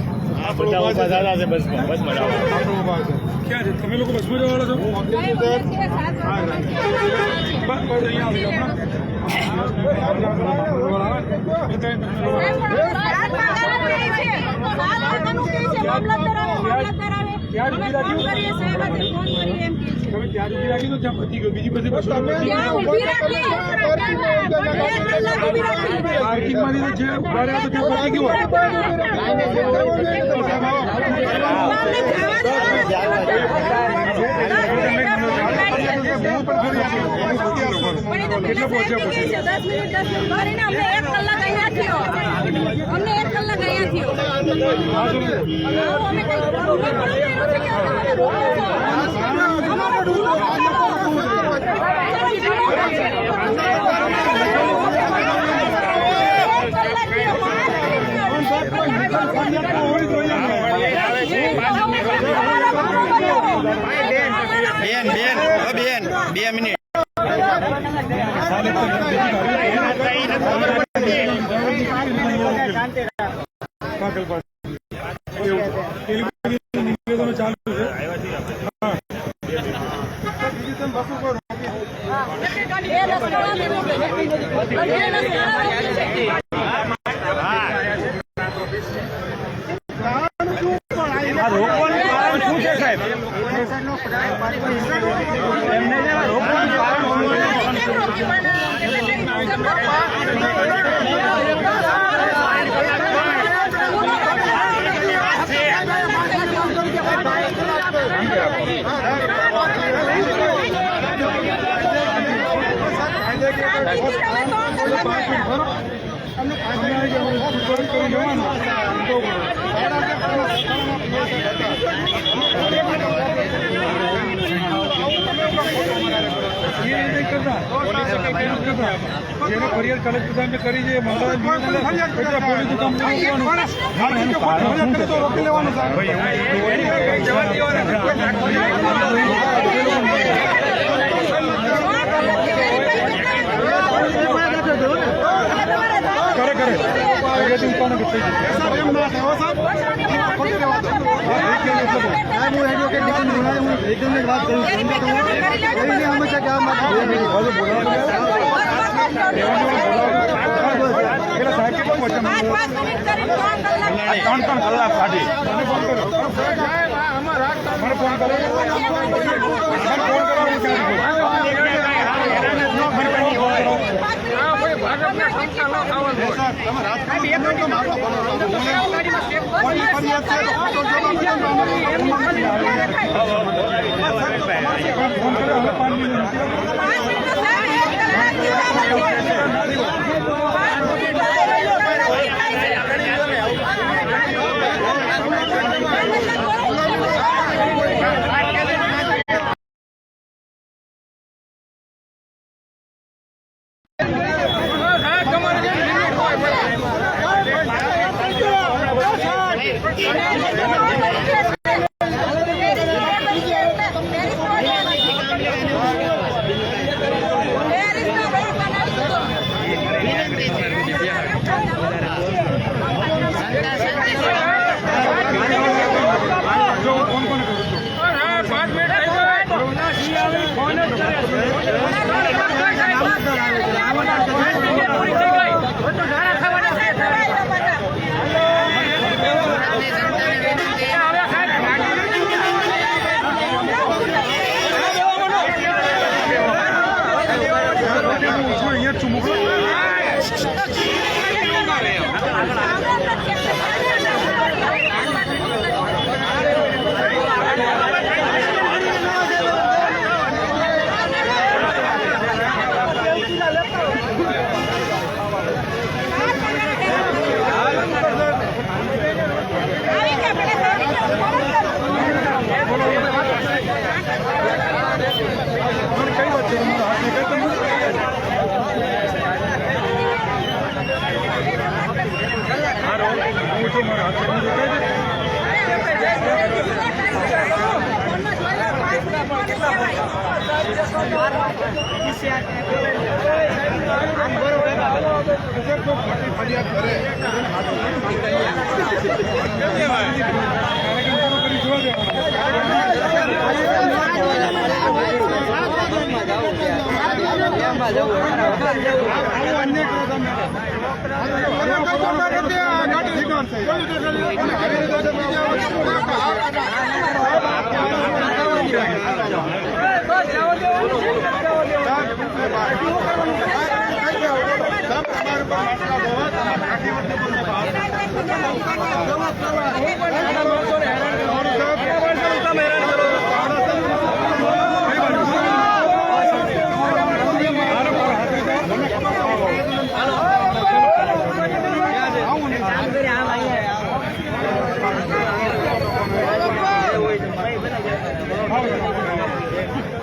બધા ઉભા થયેલા છે બસમાં. આપણે ઊભા છે. ક્યાં છે? તમે લોકો બસમાં જવાવાળા છો? બસ અહીંયા આવી જાઓ. ત્યાં ઉભી રાખી દો, ત્યાં પતી ગયો. બીજી બધી બસો પાર્કિંગમાંથી તો છે ઉભા રહ્યા તો ત્યાં પતી ગયું. કેટલો પહોંચ્યા પછી? 10 મિનિટ કરીને અમને 1 કલાક અહીંયા થયો. અમને 1 કલાક અહીંયા થયો. અમે કઈ બેન 2 મિનિટ. નિવેદનો ચાલુ છે. શું છે સાહેબ? એમને રોકવાનું જેને ફરિયાદ કલેક્ટર સાહેબને કરી છે પોલીસ રોકી લેવાનું ત્રણ કલાક કાઢી મને ફોન કરો. છું અહીંયા જ છું મોકલો કઈ વાત છે ફરિયાદ કરે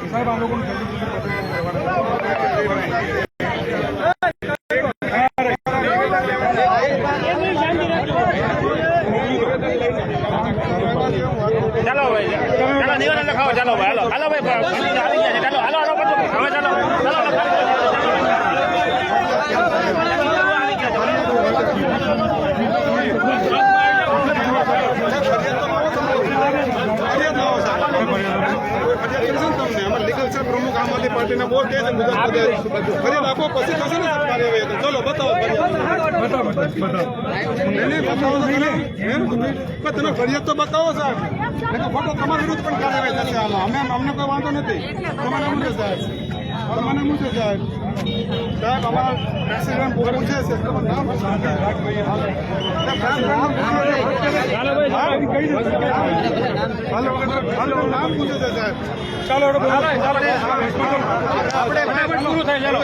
સાહેબ આ લોકોને ચાલો ભાઈ ચાલો નિવેદન લખાવો ચાલો ભાઈ હાલો ભાઈ આવી ગયા છે ચાલો હાલો હાલો હવે ચાલો પ્રમુખ આમ આદમી પાર્ટીના બહુ કહે છે ફરિયાદ આપો પછી થશે ને કાર્યવાહી ચલો બતાવો તમે ફરિયાદ તો બતાવો સાહેબ ફોટો તમારા વિરુદ્ધ પણ કાર્યવાહી થશે આમાં અમને કોઈ વાંધો નથી તમારા શું છે સાહેબ મને શું છે સાહેબ સાહેબ અમારા પ્રેસિડેન્ટ પૂછે છે તમારું નામ હાલો નામ પૂછે છે સાહેબ ચાલો આપણે પૂરું થાય ચાલો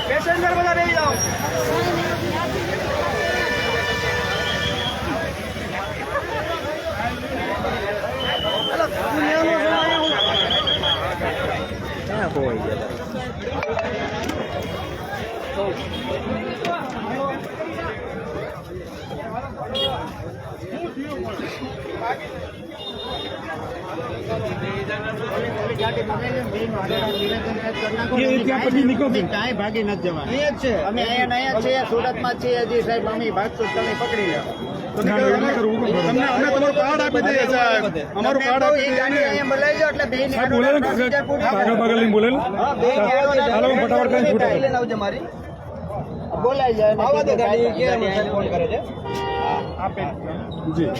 પેસેન્જર બધા બેસી જાઓ ભાગી નથી જવા અમે અહીંયા છીએ સુરતમાં છીએ હજી સાહેબ અમે ભાગશું તમે પકડી લો અમે તમારું કાર્ડ આપી દઈએ સાહેબ અમારું કાર્ડ આપી દઈએ બોલાવી જાઓ એટલે બે બોલાઈ જાય ફોન કરે છે આપે જી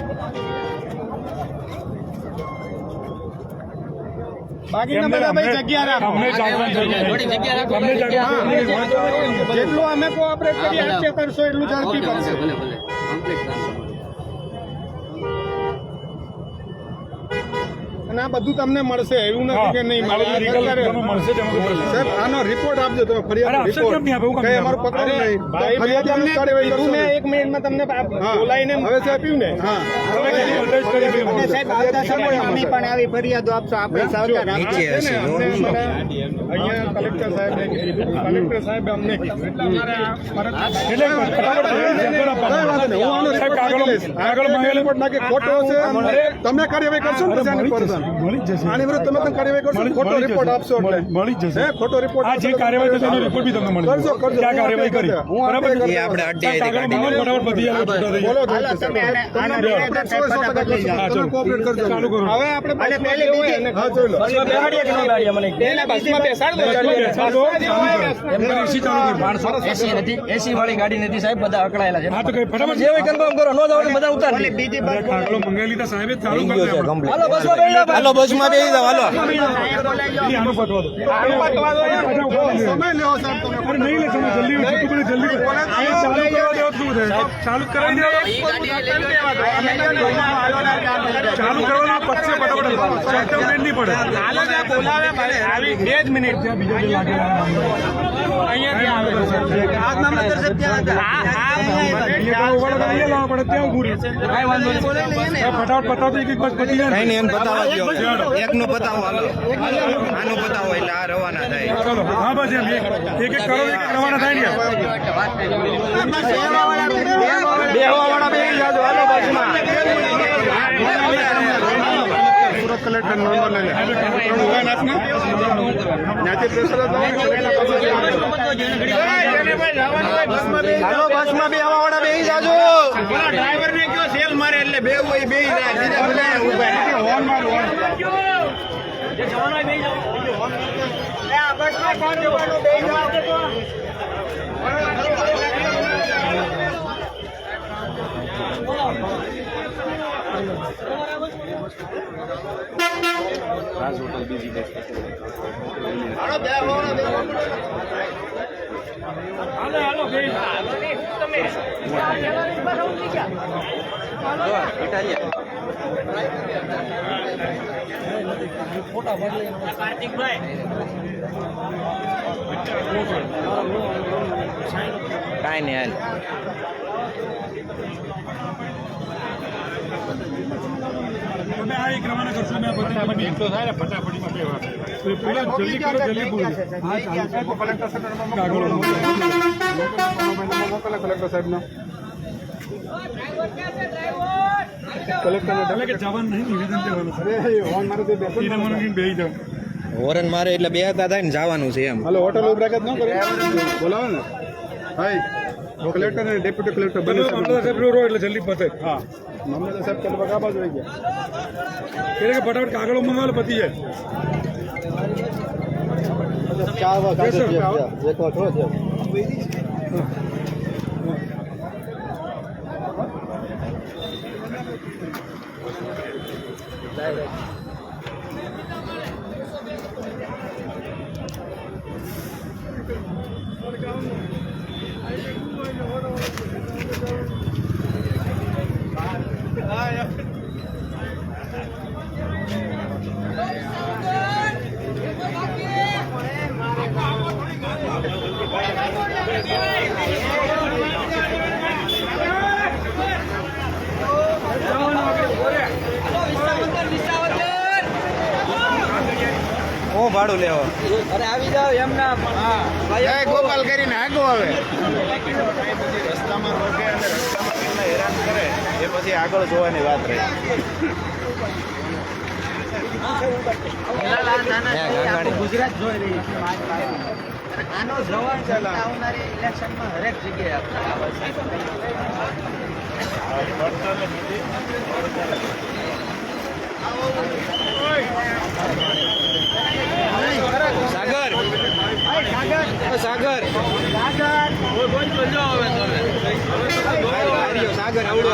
બાકીના બધા ભાઈ જગ્યા રાખો જેટલું અમે કોઓપરેટ કરી શકીએ કરશો એટલું ઝડપી પડશે ના બધું તમને મળશે એવું નથી કે નહીં મળે. સાહેબ આનો રિપોર્ટ આપજો તમે ફરિયાદ રિપોર્ટ કઈ અમારું પકડો નહીં ફરિયાદ અમને કાર્યવાહી કરશો ને 1 મિનિટમાં તમને બોલાવીને હવે સાહેબ આપ્યું ને હા સાહેબ આવતા સમયે અમે પણ આવી ફરિયાદો આપશો આપણે સહકાર અહીંયા કલેક્ટર સાહેબ કલેક્ટર સાહેબ અમને તમે કાર્યવાહી કરશો ને આની વિરુદ્ધ તમે કાર્યવાહી કરશો ખોટો રિપોર્ટ આપશો એટલે મળી જશે ખોટો રિપોર્ટ જે કાર્યવાહી થશે રિપોર્ટ બી તમને મળી જશે કરશો ક્યાં કાર્યવાહી કરી બરાબર એ આપણે ફટાફટ બધી બોલો તમે આના તમે કોઓપરેટ કરજો હવે આપણે પહેલી બીજી હા જોઈ લો બેહાડીએ કે ન બેહાડીએ મને પહેલા બસમાં બેસાડ દો એસી વાળી ગાડી નથી સાહેબ, બધા અકળાયેલા છે. હા તો કઈ ફટાફટ જે કન્ફર્મ કરો, નો જાવ બધા ઉતાર દે. બીજી કાગળો મંગાવી લીધા સાહેબ, ચાલુ કરી દે. હાલો બસમાં બેસી જાવ, હાલો બસમાં બેસી જાવ, હાલો આનો પટવા દો, આનો પટવા દો. સમય લેવો સાહેબ તમે. અરે નહીં લે સમય, જલ્દી જલ્દી જલ્દી અહીંયા ચાલુ કરવા દેવો શું છે ચાલુ કરાવી દેવો. ચાલુ કરવાનું પછી ફટાફટ સેટલમેન્ટ નહીં પડે. હાલો જે બોલાવે મારે આવી 2 જ મિનિટ ત્યાં બીજા જે લાગેલા અહીંયા આવે આ મામલતદાર સાહેબ ત્યાં હતા. ફટાફટ બતાવો એક એક બસ પતી જાય. નહીં એમ બતાવવા દો, એકનો બતાવો, હાલો આનો બતાવો એટલે આ રવાના થાય. ચલો હા બસ એમ એક એક કરો, એક રવાના થાય ને. બેહવાવાળા બેસી જાજો, હાલો બસમાં. સુરત કલેક્ટર નંબર લઈ લે ત્યાંથી પ્રેશર હાલો બસમાં બેહવાવાળા બેસી જાજો. ડ્રાઈવર ને કયો સેલ મારે એટલે બે હોય બે હોર્ન મારો કાંઈ નહીં હાલ. તમે આ એક રવાના કરશો ને ફટાફટ એટલો થાય ને ફટાફટીમાં બે વાર તો પેલા જલ્દી કરો, જલ્દી પૂરું. હા ચાલુ કલેક્ટર સાહેબનો એટલે કે જવાનું નહીં, નિવેદન દેવાનું છે. હોર્ન મારે તો બેસો એને મને બેસી જાવ. હોરન મારે એટલે બેહતા થાય ને જવાનું છે એમ. હાલો હોટલ ઉભરાક જ ન કરે બોલાવે ને ભાઈ કલેક્ટર અને ડેપ્યુટી કલેક્ટર બને મામલતદાર સાહેબ રો એટલે જલ્દી પતે. હા મામલતદાર સાહેબ કે બગા બાજુ રહી ગયા એટલે કે ફટાફટ કાગળો મંગાવો પતી જાય. 4 વાર કાગળ એક વાર થોડો હું ભાડું લેવો. અરે આવી જાવ એમ ના. હા ગોપાલ કરીને આગો આવે રસ્તામાં રોકે અને રસ્તામાં કેટલા હેરાન કરે એ પછી આગળ જોવાની વાત રહી. ગુજરાત જોઈ રહી છે. આનો જવાબ આવનારી ઇલેક્શનમાં હરેક સાગર સાગર સાગર આવડો.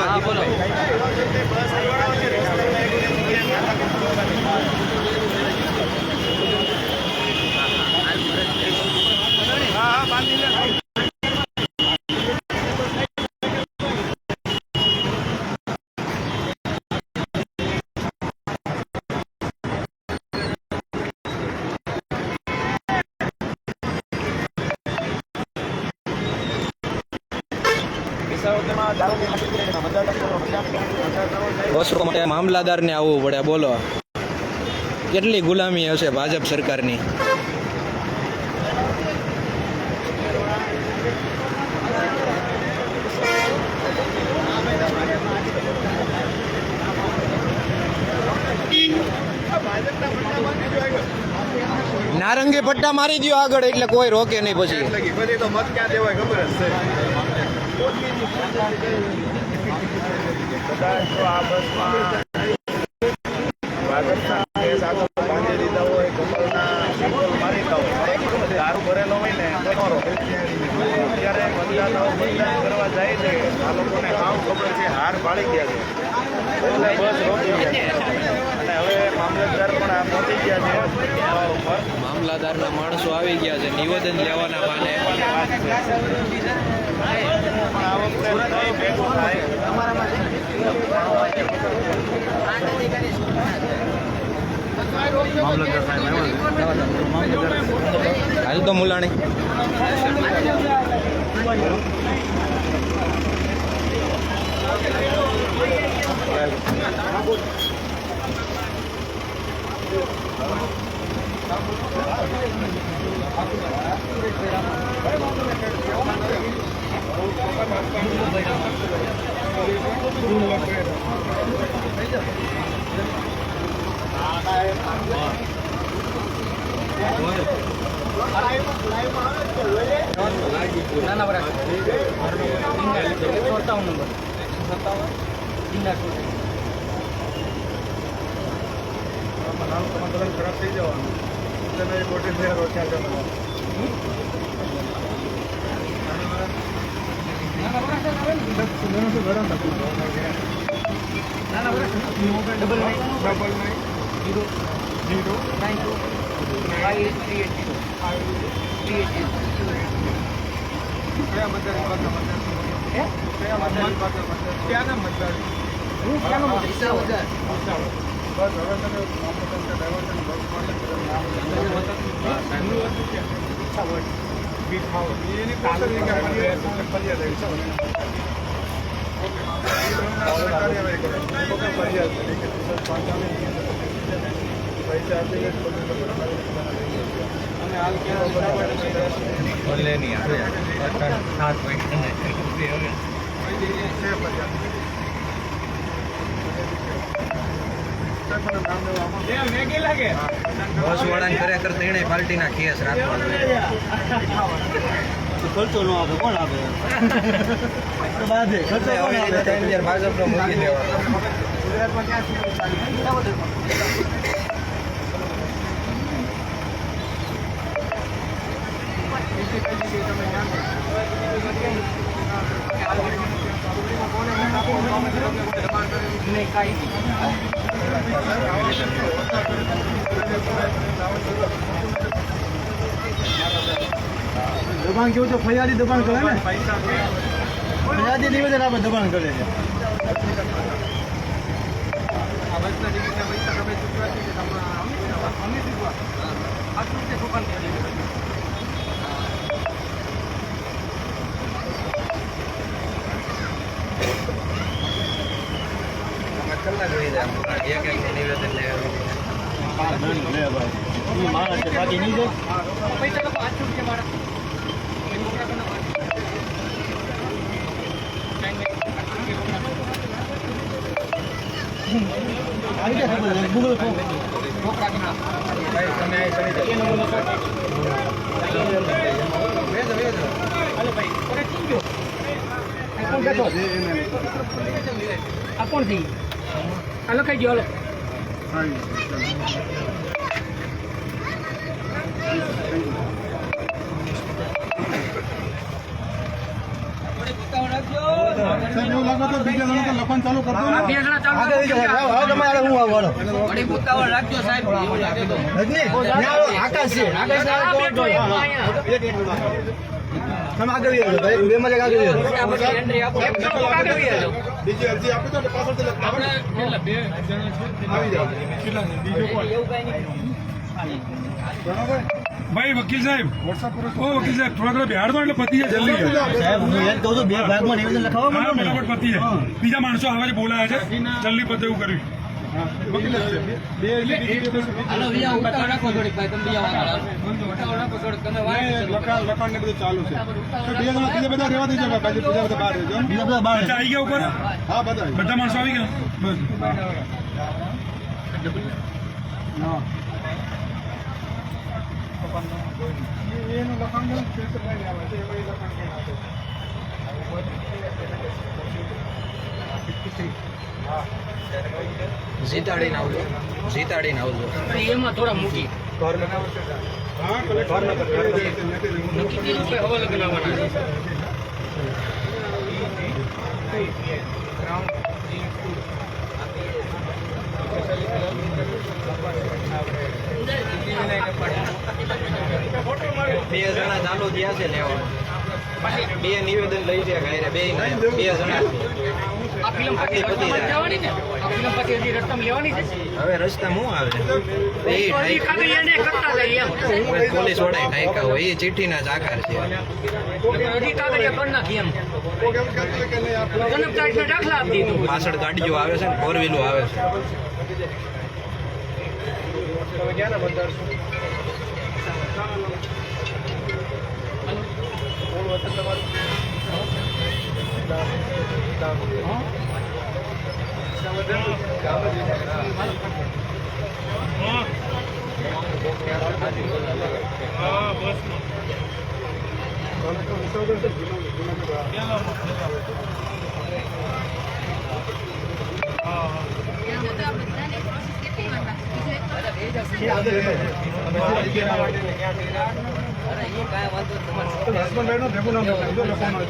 બસ માટે મામલાદારને આવવું પડે. બોલો કેટલી ગુલામી હશે ભાજપ સરકારની. નારંગી પટ્ટા મારી દો આગળ એટલે કોઈ રોકે નહીં. પછી બધી તો મત ક્યાં દેવાય ખબર જ છે. દારૂ ભરેલો હોય ને અત્યારે મતદાન કરવા જાય છે આ લોકોને કામ ખબર છે હાર પાડી ગયા છે એટલે બસ રોકી ગયા છે. અને હવે મામલતદાર પણ આ પહોંચી ગયા છે ઉપર. મામલાદારના માણસો આવી ગયા છે નિવેદન લેવાના બાને. પણ આ વખતે નહીં ભેગું થાય. હાલ તો મુલાણી ખરાબ થઈ જવાનું તમે બોટી ફેર રોક્યા છે બસ હવે તમે બસ વાળાને ખરેખર તેણે પાર્ટીના કેસ રાખવા ખર્ચો ન આપે કોણ આપે બાધે ખર્ચો કોણ આપે ભાજપનો મૂકી દેવાનો. દબાણ કેવું તો ફરિયાદી દબાણ કરે ને ફરિયાદી નિવેદન આપણે દબાણ કરે છે. કલાક રહી જાય એક નિવેદન લે માણસ છે બાકી નહીં જાય. ગૂગલ ફોન આ કોણ થઈ હાલો ખાઈ ગયો હાલો એવું લાગે તો બીજા જણા તો લખવાનું ચાલુ કરતો ને. બે જણા ચાલુ આગળ તમારે હું આવવાનો વળી ઉતાવળ રાખજો સાહેબ એવું લાગે તો આકાશ છે આકાશ તમે આગળ ભાઈ બે માં આગળ એન્ટ્રી આપો બીજી અરજી આપી દો ને પાછળથી લખતા આવી જાવ. કેટલા બીજો કોણ? એવું કઈ નહીં જણાવો. ભાઈ વકીલ સાહેબ વોટ્સઅપ કરો ઓ વકીલ સાહેબ થોડા બિહાર દો એટલે પતી જાય જલ્દી સાહેબ હું એમ કહું છું 2 ભાગમાં નિવેદન લખાવવા હા માંડો ને ફટાફટ પતી જાય બીજા માણસો આવે છે બોલાયા છે જલ્દી પતે એવું કર્યું વકીલ જ છે બે લખાણ ને બધું ચાલુ છે બીજા બધા રહેવા દેજો બાકી બીજા બધા બહાર રહેજો બીજા બધા બહાર આવી ગયા ઉપર હા બધા માણસો આવી ગયા બસ હા એનું લખાણ છે સ્પેશિયલ લઈને આવે છે એમાં લખાણ જીતાડીને આવજો એમાં થોડા મૂકી હા કલેક્ટર હવા લગાવવાના છે બે જણા ચાલુ થયા છે લેવા બે નિવેદન લઈ છે ઘરે બે જણા આ ફિલ્મ પછી જવાની ને આ ફિલ્મ પછી હજી રસ્તામાં લેવાની છે હવે રસ્તા હું આવે એ હજી ખાલી એને કરતા જઈએ એમ પોલીસ વડાય ટાઈકા હોય એ ચિઠ્ઠીના જ આકાર છે હજી કાગળિયા કરી નાખી એમ જન્મ તારીખના દાખલા આપી દીધું પાછળ ગાડીઓ આવે છે ને ફોર વ્હીલો આવે છે હસબન્ડ ભેગું નામ લખી લખવાનું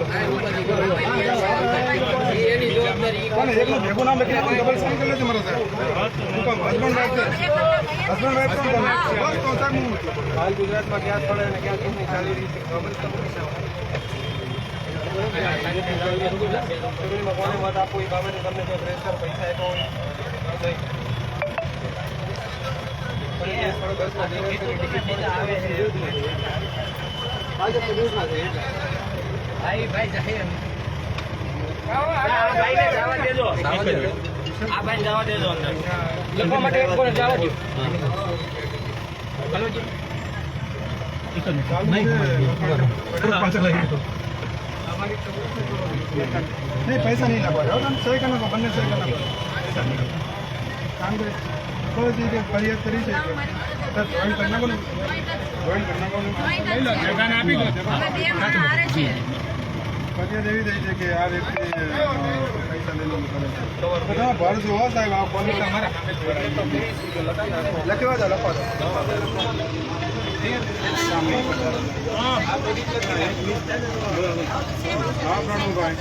ભેગું નામ લખી ડબલ સાઇન કરી લેજો મારા સાહેબ હસબન્ડ વાઇફ બસ તો સાહેબ હું હાલ ગુજરાતમાં ક્યાં પડે અને ક્યાં ચૂંટણી ચાલી રહી છે ખબર ચૂંટણીમાં કોને મત આપવું એ બાબતે તમને જો પ્રેશર પૈસા આપ્યો હોય લખવા માટે એક કોને જવા દો નહીં પૈસા નહીં લાગવા સહી કરી નાખો બંને સહી કરી નાખો કામ કરે કોઈ રીતે ફરિયાદ કરી છે જોઈન કરી નાખો ને જોઈન કરી નાખો જગાને આપી દો ફરિયાદ એવી થઈ છે કે આ વ્યક્તિ પૈસા લઈને કરે છે તમે ભર જુઓ સાહેબ આ બોલ લખવા દો લખવા દો હા પ્રણવભાઈ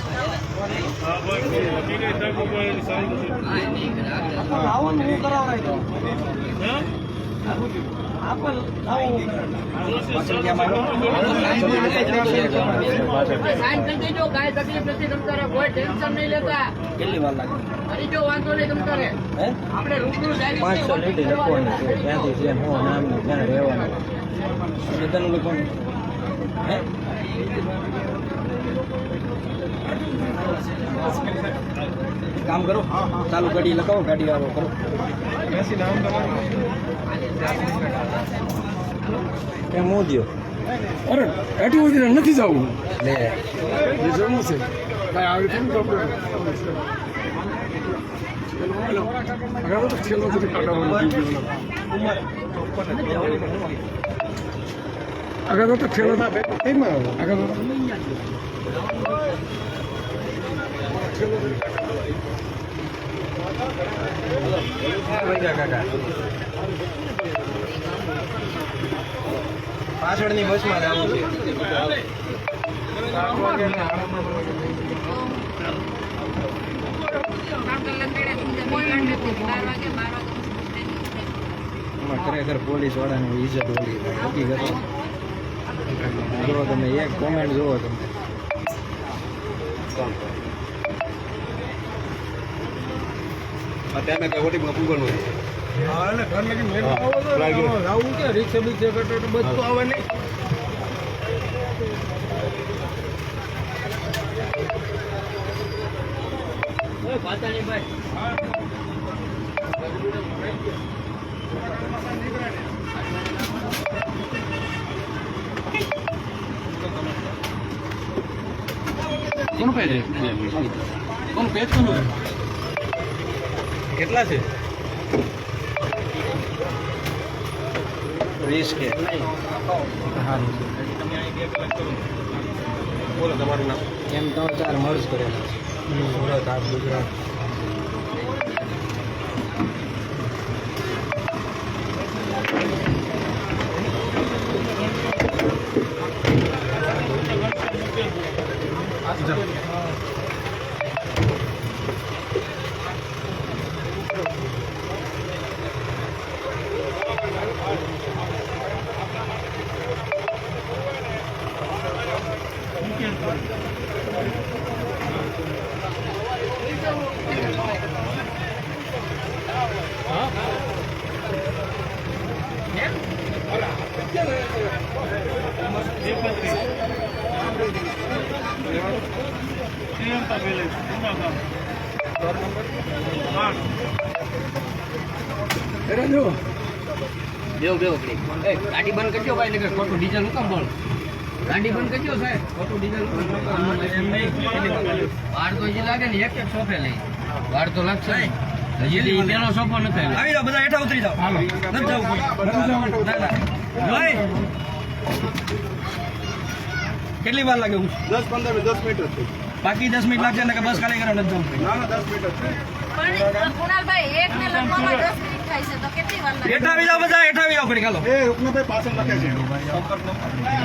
સાઈન કરી દેજો કાંઈ તકલીફ નથી તમ તારે કોઈ ટેન્શન નહીં લેતા કેટલી વાર લાગે હરી જો વાંધો નહીં તમ તારે આપણે રૂબરૂ જાય 500 લીટી લખવાની છે ત્યાંથી છે હું નામ ક્યાં રહેવાનું બધાનું લખવાનું હે કામ કરો ચાલુ ગાડી લખાવો ગાડી આવો કરો બેસી નામ તમારું કેમ હું દો અરે એટલું બધું નથી જવું લે જવું છે કાંઈ આવી કેમ પ્રોબ્લેમ અગર તો છેલ્લો સુધી કાઢવાનું અગર તો છેલ્લો અગર પાછળની બસમાં જવું છે ખરેખર પોલીસ વાળાની ઇજ્જત ઓલી હકીકત જો તમે એક કોમેન્ટ જુઓ તમે અત્યારે કઈ ઓટીપી ગૂગલ નું હા એટલે ઘર લગી મેં આવું કે રિક્ષા બીક્ષા કરતો તો બધું આવે નહીં. કેટલા છે 20 કે બોલો તમારું નામ એમ 3-4 મર્જ કરેલા છે સુરત આપ ગુજરાત. ગાડી બંધ કરજો ભાઈ, નકર ખોટું ડીઝલ હું કામ બોલ. ગાડી બંધ કરજો સાહેબ, ખોટું ડીઝલ વાર તો હજી લાગે ને એક સોફે લઈ વાર તો લાગશે ને. હજી પેલો સોફો નથી આવ્યો. આવી જાઓ બધા હેઠા ઉતરી જાઓ. નથી જવું કોઈ. ના ના ભાઈ કેટલી વાર લાગે? 10 મિનિટ જ છે. બાકી 10 મિનિટ લાગશે ને કે બસ ખાલી કરો નથી જવું. ના 10 મિનિટ જ છે. પણ કુણાલભાઈ એક ને લખવામાં 10 મિનિટ થાય છે તો કેટલી વાર લાગે? હેઠા આવી જાઓ બધા, હેઠા આવી જાઓ ઘડી ચાલો. એ ઉપનાભાઈ પાછળ લખે છે.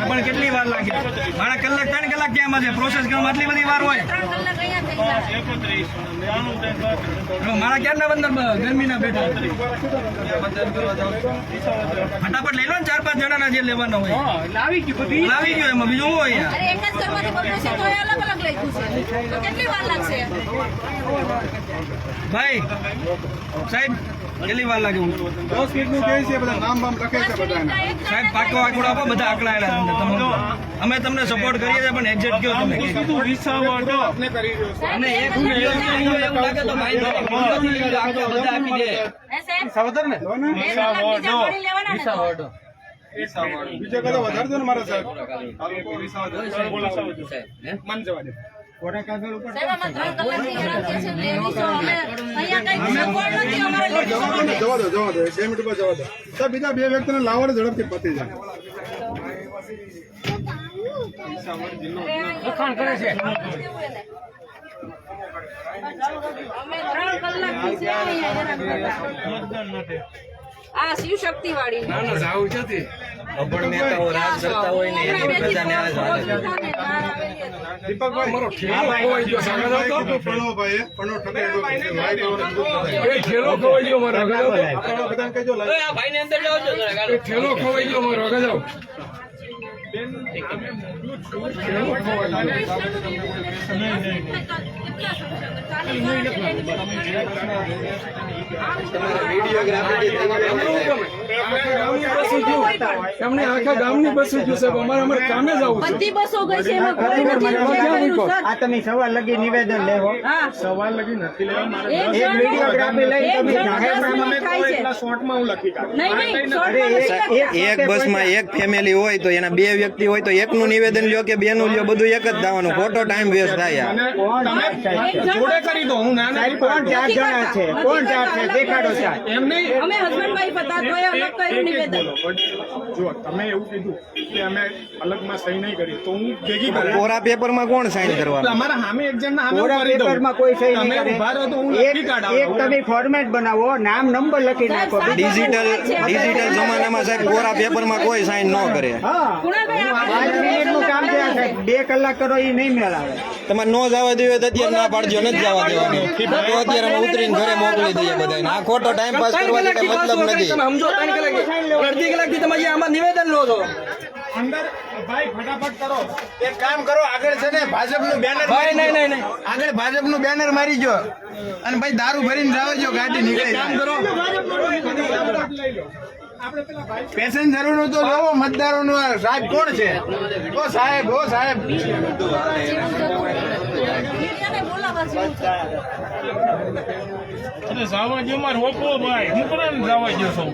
પણ કેટલી વાર લાગે? મારા કલાક 3 કલાક કેમ છે? પ્રોસેસ કરવામાં આટલી બધી વાર હોય? 3 કલાક અહીંયા થઈ ગયા. મારા ક્યારના અંદર ગરમીના બેઠા ફટાફટ લઈ લો ને 4-5 જણાના જે લેવાના હોય. આવી ગયું એમાં બીજું શું હોય યાર? અરે એક જ ઘરમાંથી બનશે તો એ અલગ અલગ લખ્યું છે તો કેટલી વાર લાગશે? ભાઈ સાહેબ કેટલી વાર લાગે? 10 મિનિટનું કહે છે, બધા નામ બામ લખે છે બધાના. સાહેબ પાકો આંકડો આપો, બધા આંકડાયેલા છે તમને. અમે તમને સપોર્ટ કરીએ છીએ પણ એક્ઝેક્ટ કયો તમે આપને કરી રહ્યો છે. અને એક એવું લાગે તો ભાઈ આંકડો બધા આપી દે. હે સાહેબ? સાવધાન ને? બે કલાક બીજા ભણી લેવાના ને તો. બીજો કદો વધારજો ને મારા સાહેબ. આ લોકો વિસાવદર મન જવા દે. સાહેબ આમાં 3 કલાકની હેરાનગતિ છે. લેવી છો અમે અહીંયા કઈ સગવડ નથી અમારે લેવી જવા દો 2 મિનિટ પર જવા દો. સાહેબ બીજા 2 વ્યક્તિને લાવો ને ઝડપથી પતી જાય. લખાણ કરે છે. અમે 3 કલાકથી છે અહીંયા હેરાન કરતા. આ શિવ શક્તિ વાળી અભણ નેતાઓ રાજ કરતા હોય ને એની પ્રજાને આ જ હાલે છે. દીપકભાઈ મારો પ્રણવભાઈ પ્રણવ ઠક્કર બધાને કહેજો આ ભાઈને અંદર જાઓ છો ઠેલો ખવાઈ ગયો મારો આગળ જાઓ. એમને આખા ગામની બસ ગયું સાહેબ, અમારે કામે જ આવું છે. બધી બસો ગઈ છે એમાં કોઈ નથી કર્યું, સર. આ તમે સવાલ લગી નિવેદન લેવો. હા. સવાલ લગી નથી લેવા. એક એક જણનું- વિડીયોગ્રાફી લઈ એક તમે જણનું જાહેર 10 મિનિટ થાય છે. શોર્ટમાં હું લખી કાઢું. નહીં, અરે શોર્ટમાં નથી એક બસમાં એક ફેમિલી હોય તો એના 2 વ્યક્તિ હોય તો એકનું નિવેદન લ્યો કે 2 નું લ્યો, બધું એક જ થવાનું. ખોટો ટાઈમ વેસ્ટ થાય યાર. જોડે કરી દો, હું ના નથી કોણ 4 જણા છે? કોણ 4 છે? દેખાડો 4. એમ નહીં. અમે હસબન્ડ વાઈફ હતા તો એ અલગ કર્યું નિવેદન. જો તમે એવું કીધું કે અમે અલગમાં સહી નહીં કરી તો હું ભેગી કરું. કોરા પેપરમાં કોણ સાઈન કરવાનું? અમારા સામે એક જણના સામે કોરા કરી દઉં. પેપરમાં કોઈ સહી નહીં તમે કરે. ઉભા રહો તો હું લખી કાઢાવું. એક તમે ફોર્મેટ બનાવો, નામ નંબર લખી નાખો. ડિજિટલ જમાનામાં સાહેબ કોરા પેપરમાં કોઈ સાઈન ન કરે. હા, કુણાલભાઈ, 5 મિનિટનું કામ છે આ સાહેબ. 2 કલાક કરો એ નહીં મેળાવે. તમારે નો જવા દેવું તો અત્યારે ના પાડજો, નથી જવા દેવાનું. તો અત્યારે અમે ઉતરીને ઘરે મોકલી દઈએ બધાને. આ ખોટો ટાઈમ પાસ કરવાનો કઈ મતલબ નથી. તમે સમજો 3 કલાક અડધી કલાકથી તમે જે આમાં નિવેદન લો છો. અંદર ભાઈ ફટાફટ કરો, એક કામ કરો, આગળ છે ને ભાજપનું બેનર ભાઈ નહીં આગળ ભાજપનું બેનર મારી જો અને ભાઈ દારૂ ભરીને જાવ જો, ગાડી નીકળે. કામ કરો, પેસેન્જરોનું તો જોવો, મતદારોનું સાહેબ કોણ છે? ઓ સાહેબ, ઓ સાહેબ, જવા દો માં રોકો ભાઈ, હું કોને જવા દો છું?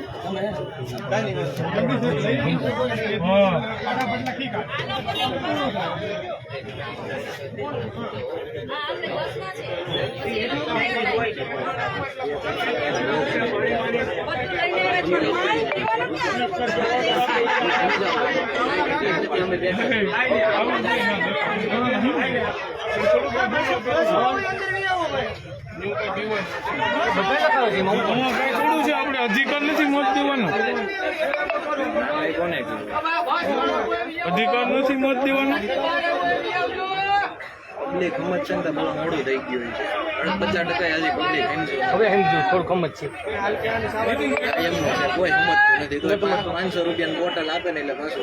આપણે અધિકાર નથી મત દેવાનો, અધિકાર નથી મત દેવાનો. પબ્લિક સમજ છે ને બહુ મોડું થઈ ગયું છે. 50% હજી પબ્લિક હવે સમજો થોડું કમ જ છે. એમનું છે, કોઈ સમજતું નથી. તો 500 રૂપિયાની બોટલ આપે ને એટલે પાછું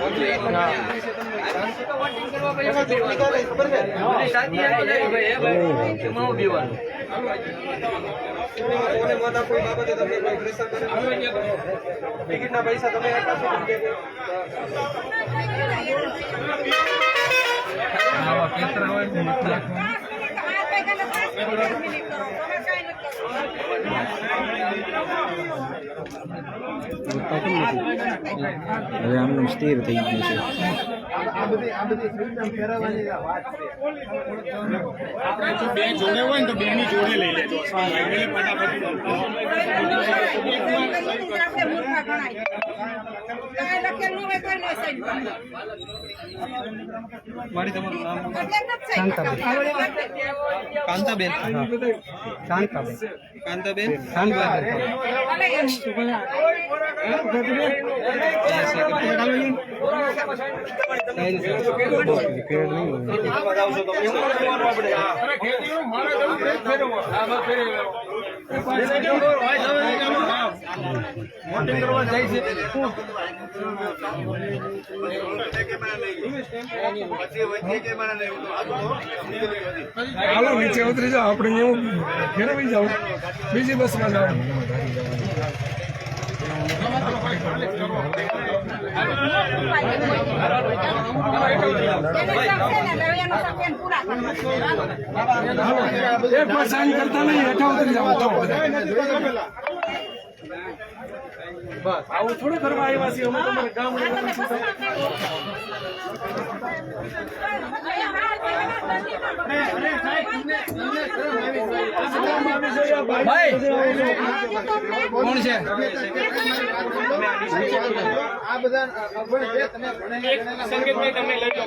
ટિકિટના પૈસા તમે હવે આમનું સ્થિર થઈ ગયું છે. બે જોડે હોય ને તો બે ની જોડે લઈ લેજો. મારી તમારું નામ? કાંતાબેન. કાંતાબેન. હાલો નીચે ઉતરી જાઓ, આપણે એવું ફેરવી જાઓ, બીજી બસમાં જાઓ. એક વાર સાઈન કરતા નહીં, હેઠા ઉતરી જાઓ. બસ આવું થોડું કરવા આવ્યા છીએ અમે તમારે ગામ. ભાઈ કોણ છે? આ બધા સંકેતભાઈ તમે લઈ લો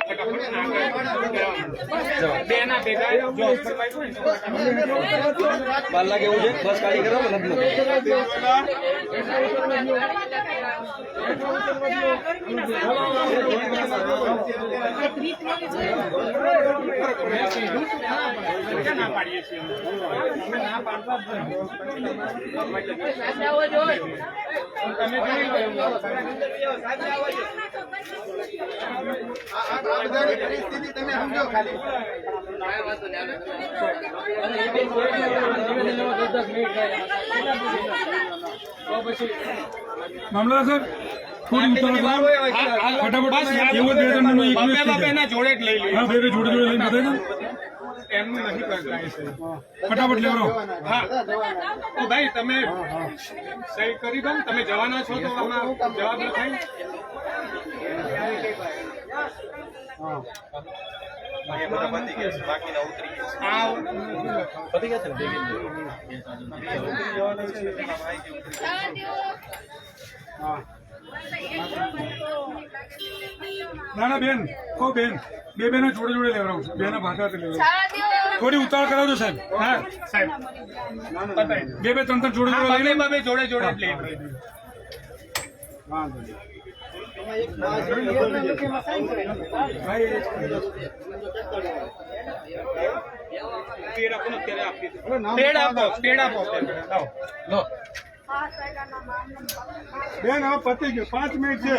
બે ના ભેગા જો 12 લાખ એવું છે. બસ ખાલી કરો ને લગ્ન. ના પાડીએ છીએ અમે, ના પાડતા પરિસ્થિતિ તમે સમજો ખાલી. મામલા સર થોડી ઉતાવળ કરો. ફટાફટ એવો બે જણનો એક એના જોડે જ લઈ લો. હા બે જોડે જોડે લઈને બતાવી દો. એમનું નથી કરતા એ સહી. ફટાફટ લેવડો. હા તો ભાઈ તમે સહી કરી દો ને. તમે જવાના છો તો આમાં જવાબ લખાય. ના ના બેન, ઓ બેન, બે બેના જોડે જોડે લેવડાવું છું. બેના ભાષા લેવડાવું. થોડી ઉતાવળ કરાવજો સાહેબ. હા સાહેબ બે બે ત્રણ ત્રણ જોડે જોડે લઈને બાબે જોડે જોડે જ લઈ પેડ આપો. લો બેન હવે પતી ગયું 5 મિનિટ છે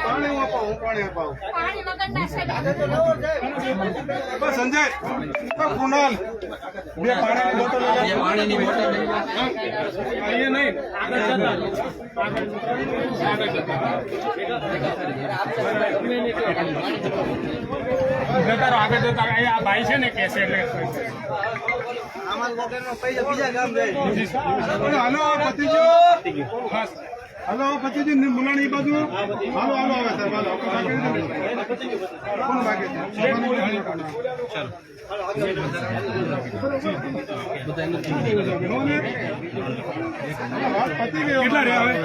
પાણી અપાવું બસ સંજય કુનાલ બે પાણીની બોટલ પાણીની બોટલ અહીંયા નહીં આગળ જતા આ ભાઈ છે ને કેસે એટલે હાલો પતી ગયો હાલો પતી ગયું મુલાણી બાજુ હાલો હાલો આવે સાહેબ હાલો કોણ બાકી છે કેટલા રહ્યા હવે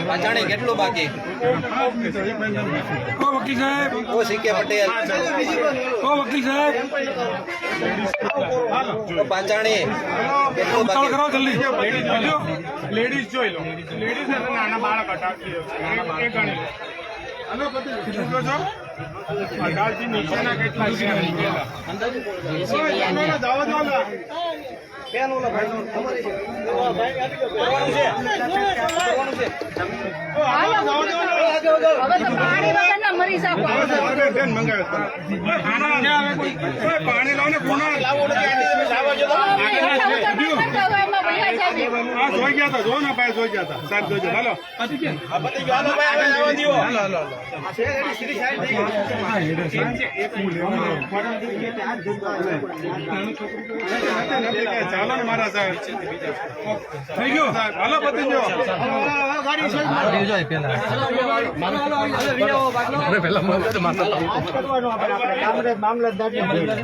પાછાણી કેટલું બાકી ઓ વકીલ સાહેબ ઓ સીકે પટેલ ઓ વકીલ સાહેબ ઓ પાછાણી કેટલું ઉતાવળ બાકી કરાવો જલ્દી લેડીઝ જોઈ લો લેડીઝ ને નાના બાળક હતા એ ગણી લો હાલો પતી ગયું છો 18 થી નીચેના કેટલા છે જાવા દો ને બેન મંગાવે પાણી લાવો ને કોના જોઈ ગયા હતા જો ને ભાઈ જોઈ ગયા હતા સાહેબ જોઈ ગયા હાલો ચાલો ને મારા સાહેબ થઈ ગયું હાલો પતી ગયો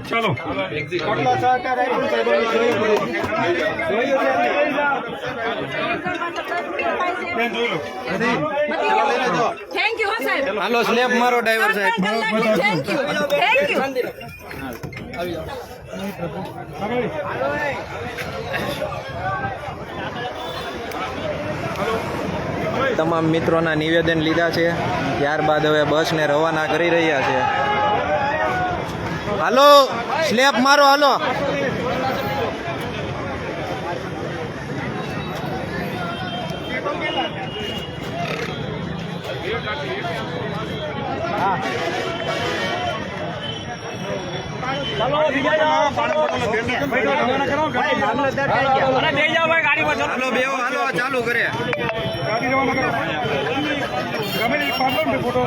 ચાલો બેન જોઈ લો થેન્ક યુ સાહેબ હાલો સ્લેબ મારો ડ્રાઈવર સાહેબ થેન્ક યુ થેન્ક યુ તમામ મિત્રોના નિવેદન લીધા છે ત્યારબાદ હવે બસને રવાના કરી રહ્યા છે હાલો સ્લેબ મારો હાલો હાલો બેહો હાલો ચાલુ કરે ગાડી રવાના કરો ગમે એક પાડો ને ફોટો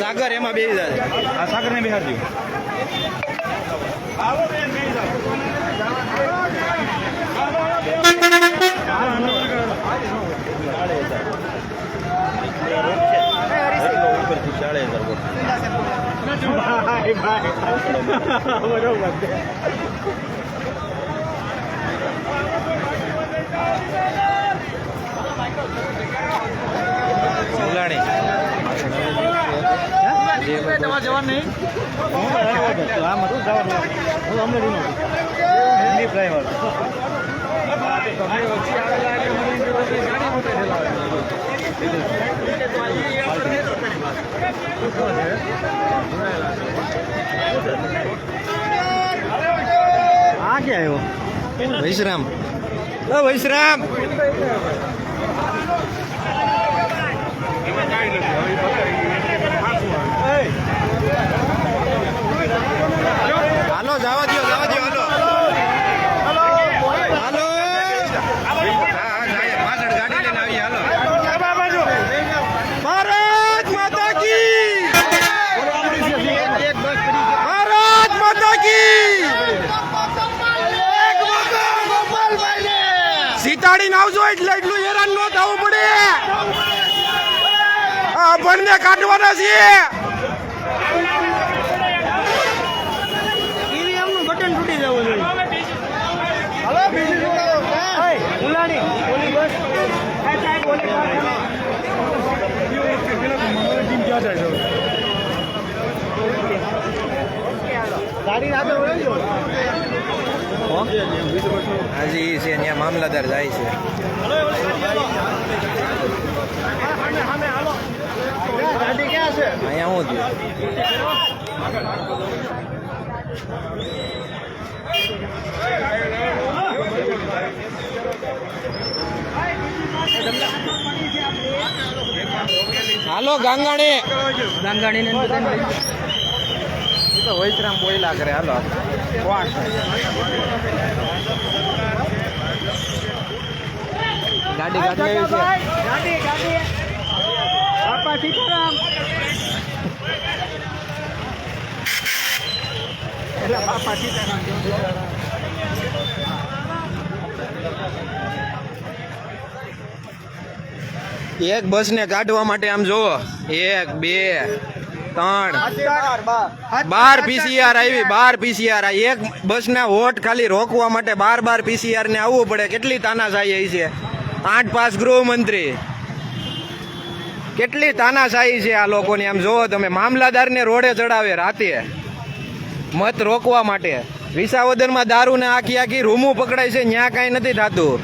સાગર એમાં બેસી જાય આ સાગર ને બિહાર દીધું મુલાણી જવાનું નહીં ડ્રાઈવર આ ક્યાં આવ્યો વૈશ્રામ વૈશ્રામ હાલો જવા દો હાલો હાલો પાછળ ગાડી લઈને આવીએ હાલો ભારત માતા કી ભારત માતા કી સીતાડીને આવજો એટલે એટલું હેરાન ન થવું પડે આપણને કાઢવાના છીએ ટીમ ક્યાં જાય છે? ગાડી આગળ વળી જાઓ. હાજી છે ત્યાં મામલતદાર જાય છે. ગાડી ક્યાં છે? અહીંયા શું થયું? હાલો ગાંગાણી તો વૈશ્રામ બોયલા કરે. હાલો કોણ ગાડી ગાડી આવી છે. બાપા સીતારામ. એટલે બાપા સીતારામ. એક બસ ને કાઢવા માટે આમ જોવો 1 2 3 12 પીસીઆર આવી. 12 પીસીઆર આ એક બસ ના વોટ ખાલી રોકવા માટે 12 પીસીઆર ને આવવું પડે. કેટલી તાનાશાહી છે. 8 પાસ ગૃહમંત્રી. કેટલી તાનાશાહી છે આ લોકોની. આમ જોવો તમે, મામલાદાર ને રોડે ચડાવે રાતે મત રોકવા માટે. વિસાવદરમાં દારૂ ને આખી રૂમું પકડાય છે, ન્યા કાંઈ નથી થતું.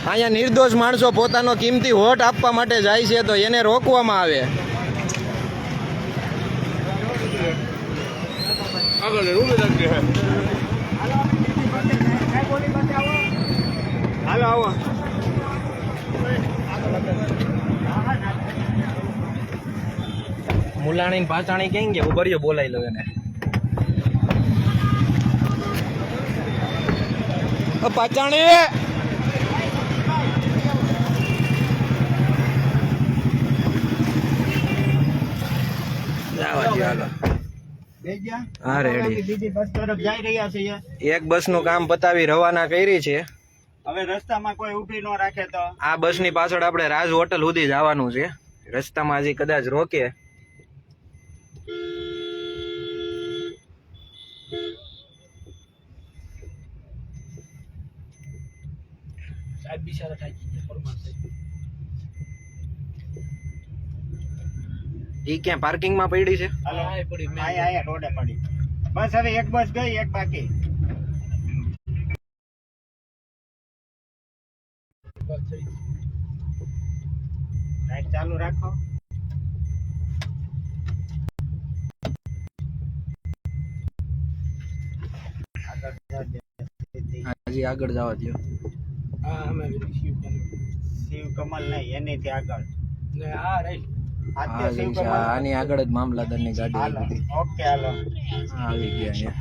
અહીંયા નિર્દોષ માણસો પોતાનો કિંમતી વોટ આપવા માટે જાય છે તો એને રોકવામાં આવે. હાલો આવો. મુલાણી ને પાચાણી કેમ કે ઉભર્યો બોલાઈ લો એને. પાચાણી હા રેડી. બીજી બસ તરફ જઈ રહ્યા છીએ. એક બસ નું કામ પતાવી રવાના કરી છે. હવે રસ્તામાં કોઈ ઊભી ન રાખે તો આ બસ ની પાછળ આપણે રાજ હોટલ સુધી જવાનું છે. રસ્તામાં હજી કદાચ રોકે. ઈ ક્યાં પાર્કિંગ માં પડી છે? આયા રોડે પડી. બસ હવે એક બસ ગઈ, એક બાકી. લાઈટ ચાલુ રાખો. હજી આગળ જવા દો. શિવ કમલ નહીં, એનીથી આગળ. આની આગળ જ મામલાદાર ની ગાડી હાલો. આવી ગઈ. ઓકે હાલો. આવી ગયા અહીંયા.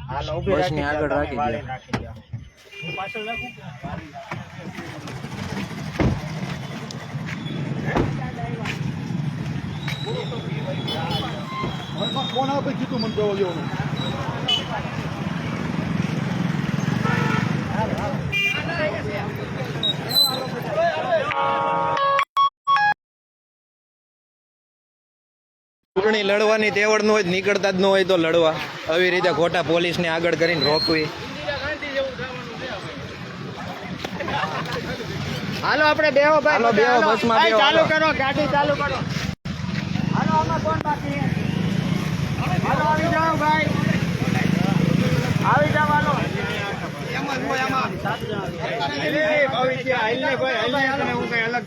હાલો ઊભી બસ ની આગળ રાખી વાળી દો. નાખી દો. હું પાછળ રાખું. ફોન આવે પછી તું મને જોવો જેવું. ચૂંટણી લડવાની તેવડ ન હોય, નીકળતા જ ન હોય તો લડવા. આવી રીતે ખોટા પોલીસ ને આગળ કરીને રોકવી. હાલો આપણે બેહો ભાઈ. હાલો બેહો, બસમાં બેહો, ચાલુ હાલો. કરો, ગાડી ચાલુ કરો. હાલો આમાં કોણ બાકી છે? હાલો આવી જાઓ ભાઈ. આવી જાઓ હાલો.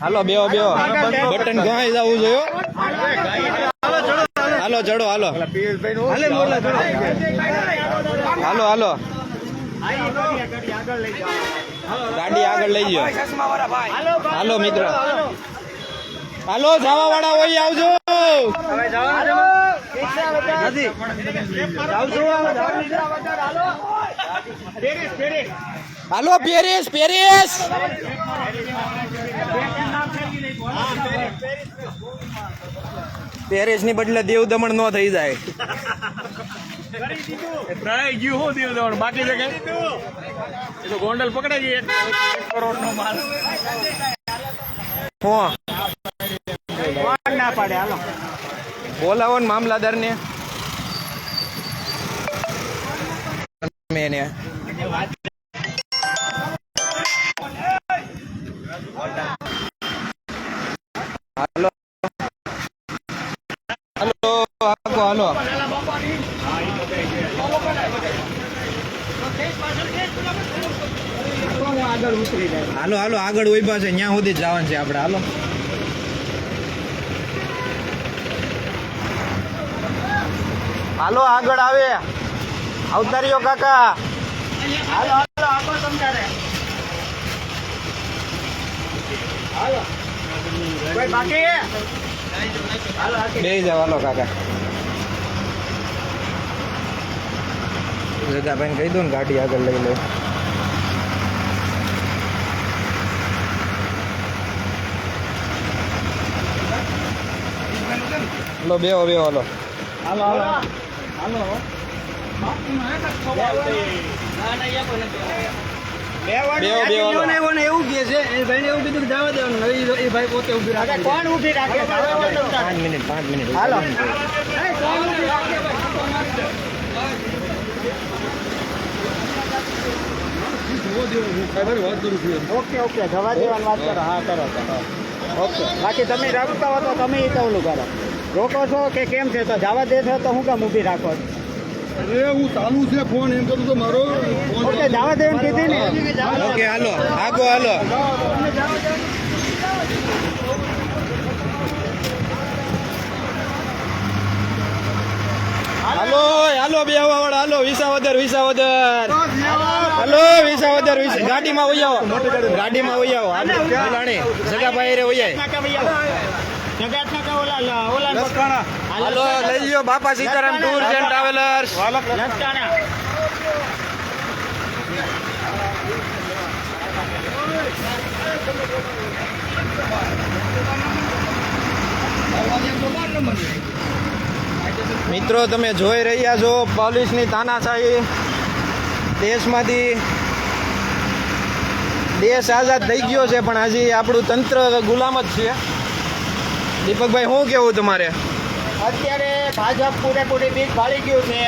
હાલો બેહો બેહો. બટન ઘાઈ જવું જોઈએ. હાલો ચડો હાલો. હાલો હાલો. ગાડી આગળ લઈ જાઓ. હાલો મિત્ર. હાલો જવા વાળા હોય આવજો. હાલો પેરિસ પેરિસ. પેરિસ ની બદલે દેવ દમણ નો થઈ જાય. બાકી છે કઈ? એ તો ગોંડલ પકડાઈ ગઈ 1 કરોડ નો માલ. ના પાડે હાલો. બોલાવો ને મામલાદાર ને. મેને હાલો હાલો આગો હાલો હાલો હાલો આગળ ઉભા છે ત્યાં સુધી જવાનું છે આપણે હાલો હાલો આગળ આવે અવતારીઓ કાકા હાલો હાલો આગળ સમજારે હાલો કોઈ બાકી હાલો બે જાવ હાલો કાકા જગાભાઈ કહી દો ને ગાડી આગળ લઈ લે હાલો બેહો બેહો હાલો હાલો હાલો હાલો બેહો બેહો હાલો એવું કહે છે એ ભાઈને એવું કીધું કે જવા દેવાનું હવે એ ભાઈ પોતે ઊભી રાખે કોણ ઊભી રાખે 5 મિનિટ હાલો ઓકે ઓકે જવા દેવાની વાત કરો હા કરો ઓકે બાકી તમે રાખતા હો તો તમે એ ઓલું કરો રોકો છો કે કેમ છે તો જવા દે છો તો હું કામ ઊભી રાખો છો? અરે હું ચાલુ છે ફોન એમ કરું તો મારો ઓકે જવા દેવાની કીધી ને ઓકે હાલો આગો હાલો હાલો હાલો બે વાળા હાલો વિસાવદર હાલો વિસાવદર ગાડીમાં વહી આવો ગાડીમાં વહી આવો હાલો જગાભાઈ રે વહી હાલો લઈ લ્યો બાપા સીતારામ ટૂર્સ એન્ડ ટ્રાવેલર્સ મિત્રો તમે જોઈ રહ્યા છો પોલીસની તાનાશાહી દેશમાંથી દેશ આઝાદ થઈ ગયો છે પણ હજી આપણું તંત્ર ગુલામ જ છે દીપકભાઈ શું કેવું તમારે અત્યારે ભાજપ પૂરેપૂરી બીક ભાળી ગયું છે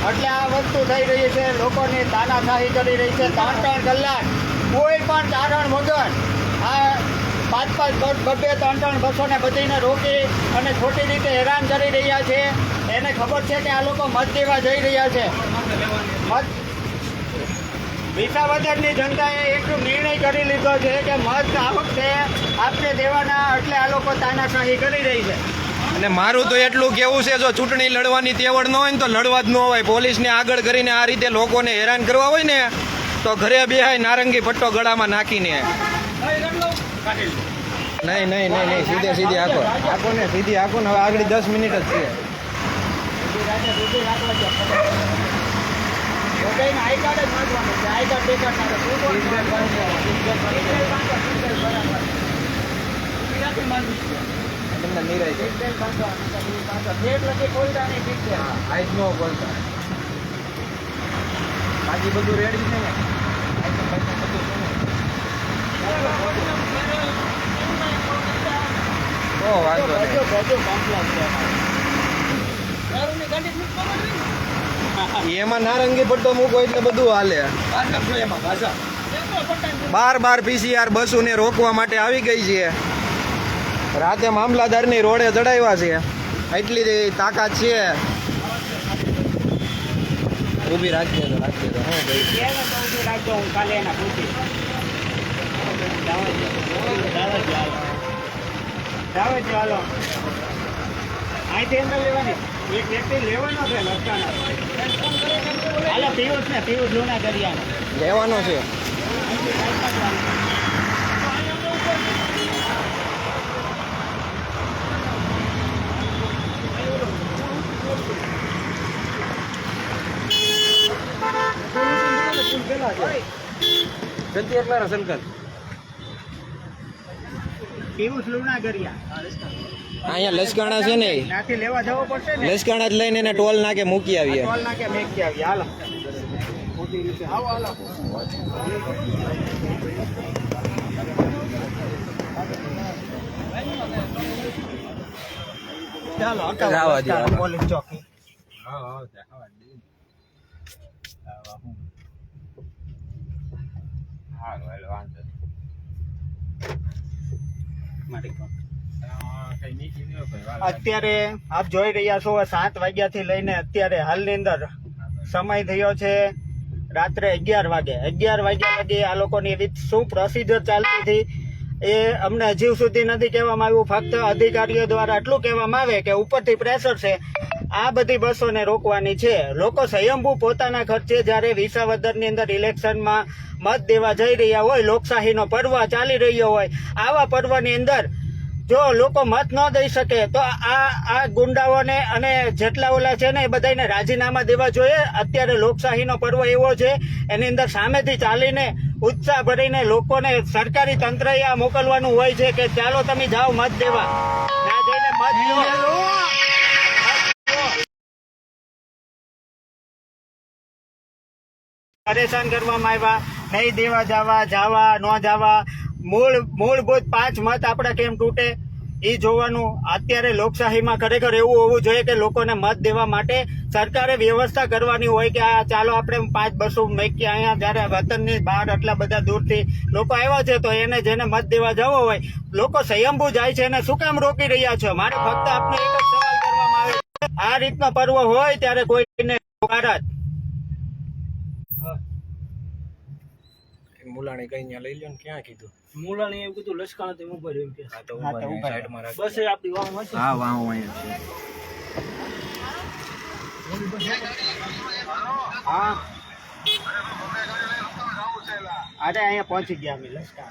એટલે આ વસ્તુ થઈ રહી છે લોકોની તાનાશાહી કરી રહી છે 3 કલાક કોઈ પણ કારણ વગર આ 5 બબ્બે 3 બસોને બધીને રોકી અને ખોટી રીતે હેરાન કરી રહ્યા છે એને ખબર છે કે આ લોકો મત દેવા જઈ રહ્યા છે મત વિસાવદરની જનતાએ એક નિર્ણય કરી લીધો છે કે મત આ વખતે આપણે દેવાના એટલે આ લોકો તાનાશાહી કરી રહી છે અને મારું તો એટલું કેવું છે જો ચૂંટણી લડવાની તેવડ ન હોય ને તો લડવા જ ન હોય પોલીસને આગળ કરીને આ રીતે લોકોને હેરાન કરવા હોય ને તો ઘરે બેહાય નારંગી પટ્ટો ગળામાં નાખીને નહીં સીધે આખો ને સીધી આખો ને હવે આગળ 10 મિનિટ જ છે આઈ કાર્ડ જ માંગવાનું છે આઈ કાર્ડ દેખાડ તમને નિરાય છે આજ નો બોલતા બાકી બધું રેડી છે ને વાંધો નહીં એમાં નારંગી પટ્ટો મૂકો એટલે બધું હાલે બાર PCR બસો ને રોકવા માટે આવી ગઈ છે રાતે મામલાદારની રોડે ચડાવ્યા છે એટલી તાકાત છે ઊભી રાખજે તો હું રાખજો હું કાલે એના પૂછી જાવે છે હાલો અહીંથી અંદર લેવાની એક વ્યક્તિ લેવાનો છે લટકાના હાલો પિયુષ જૂના દરિયાનો લેવાનો છે પિયુષ લુણા દરિયા અહીંયા લસકાણા છે ને ત્યાંથી લેવા જવો પડશે ને લસકાણા જ લઈને એને ટોલ નાકે મૂકી આવીએ ટોલ નાકે મેકી આવીએ હાલો જવા દો પોલીસ ચોકી અત્યારે આપ જોઈ રહ્યા છો 7 વાગ્યાથી લઈને અત્યારે હાલની અંદર સમય થયો છે રાત્રે 11 વાગે. 11 વાગ્યા લગી આ લોકોની એવી શું પ્રોસિજર ચાલતી હતી એ અમને હજી સુધી નથી કહેવામાં આવ્યું. ફક્ત અધિકારીઓ દ્વારા એટલું કહેવામાં આવે કે ઉપરથી પ્રેશર છે, આ બધી બસોને રોકવાની છે. લોકો સ્વયંભૂ પોતાના ખર્ચે જ્યારે વિસાવદરની અંદર ઇલેક્શનમાં મત દેવા જઈ રહ્યા હોય, લોકશાહીનો પર્વ ચાલી રહ્યો હોય, આવા પર્વની અંદર જો લોકો મત ન દઈ શકે તો આ ગુંડાઓને અને જેટલા ઓલા છે ને એ બધાને રાજીનામા દેવા જોઈએ. અત્યારે લોકશાહીનો પર્વ એવો છે, એની અંદર સામેથી ચાલીને ઉત્સાહ ભરીને લોકોને સરકારી તંત્રએ આ મોકલવાનું હોય છે કે ચાલો તમે જાઓ મત દેવા, ના જઈને મત દો. પરેશાન કરવામાં આવ્યા, નહીં દેવા જવા ન જવા, મૂળભૂત 5 મત આપણા કેમ તૂટે એ જોવાનું. અત્યારે લોકશાહીમાં ખરેખર એવું હોવું જોઈએ કે લોકોને મત દેવા માટે સરકારે વ્યવસ્થા કરવાની હોય કે આ ચાલો આપણે 5 બસો મૂકીએ અહીંયા. જ્યારે વતનની બહાર આટલા બધા દૂરથી લોકો આવ્યા છે તો એને જેને મત દેવા જવો હોય, લોકો સ્વયંભૂ જાય છે એને શું કામ રોકી રહ્યા છો? મારે ફક્ત આપને એક જ સવાલ કરવામાં આવે છે, આ રીતનો પર્વ હોય ત્યારે કોઈને નારાજ મુલાણી કઈ ત્યાં લઈ લ્યો ને ક્યાં કીધું? મૂળાણી એવું કીધું લશ્કર ઉભો રહ્યો કે હા તો સાઈડમાં રાખ. બસ એ આપણી વાહ હશે. હા વાહ અહીંયા છે. હા અરે અહીંયા પહોંચી ગયા અમે લશ્કર.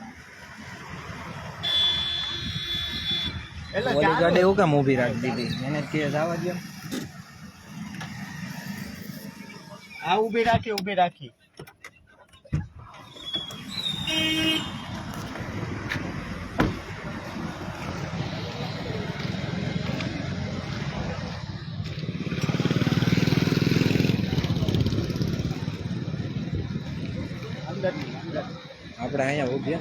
ઓલી ગાડી એવું કામ ઊભી રાખી દીધી? એને કે જવા દો. હા ઊભી રાખી. આપણે અહીંયા ઊભી.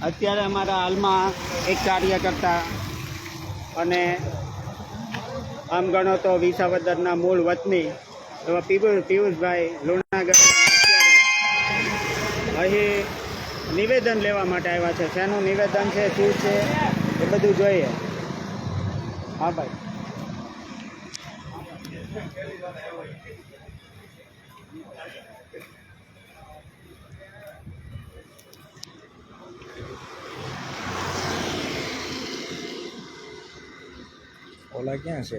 અત્યારે અમારા હાલમાં એક કાર્યકર્તા અને આમ ગણો તો વિસાવદરના મૂળ વતની એવા પિયુષભાઈ લુણાગર અહીં નિવેદન લેવા માટે આવ્યા છે. શેનું નિવેદન છે, શું છે એ બધું જોઈએ. હા ભાઈ. ઓલા ક્યાં છે?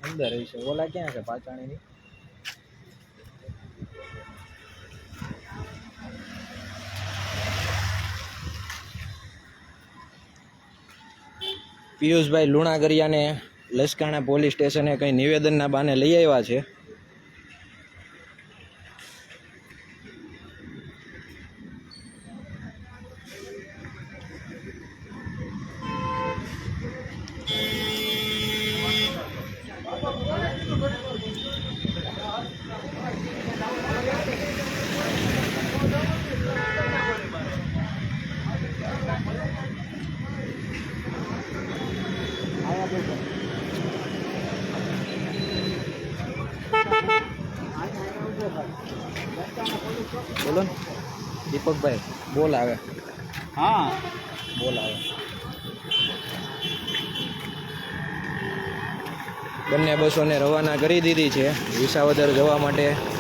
અંદર છે. ઓલા ક્યાં છે પાચાણીની? પિયુષભાઈ લુણાગરિયાને લસકાણા પોલીસ સ્ટેશને કંઈ નિવેદનના બાને લઈ આવ્યા છે. બોલો ને દીપકભાઈ, બોલ આવે. હા બોલ આવે. બંને બસોને રવાના કરી દીધી છે વિસાવદર જવા માટે.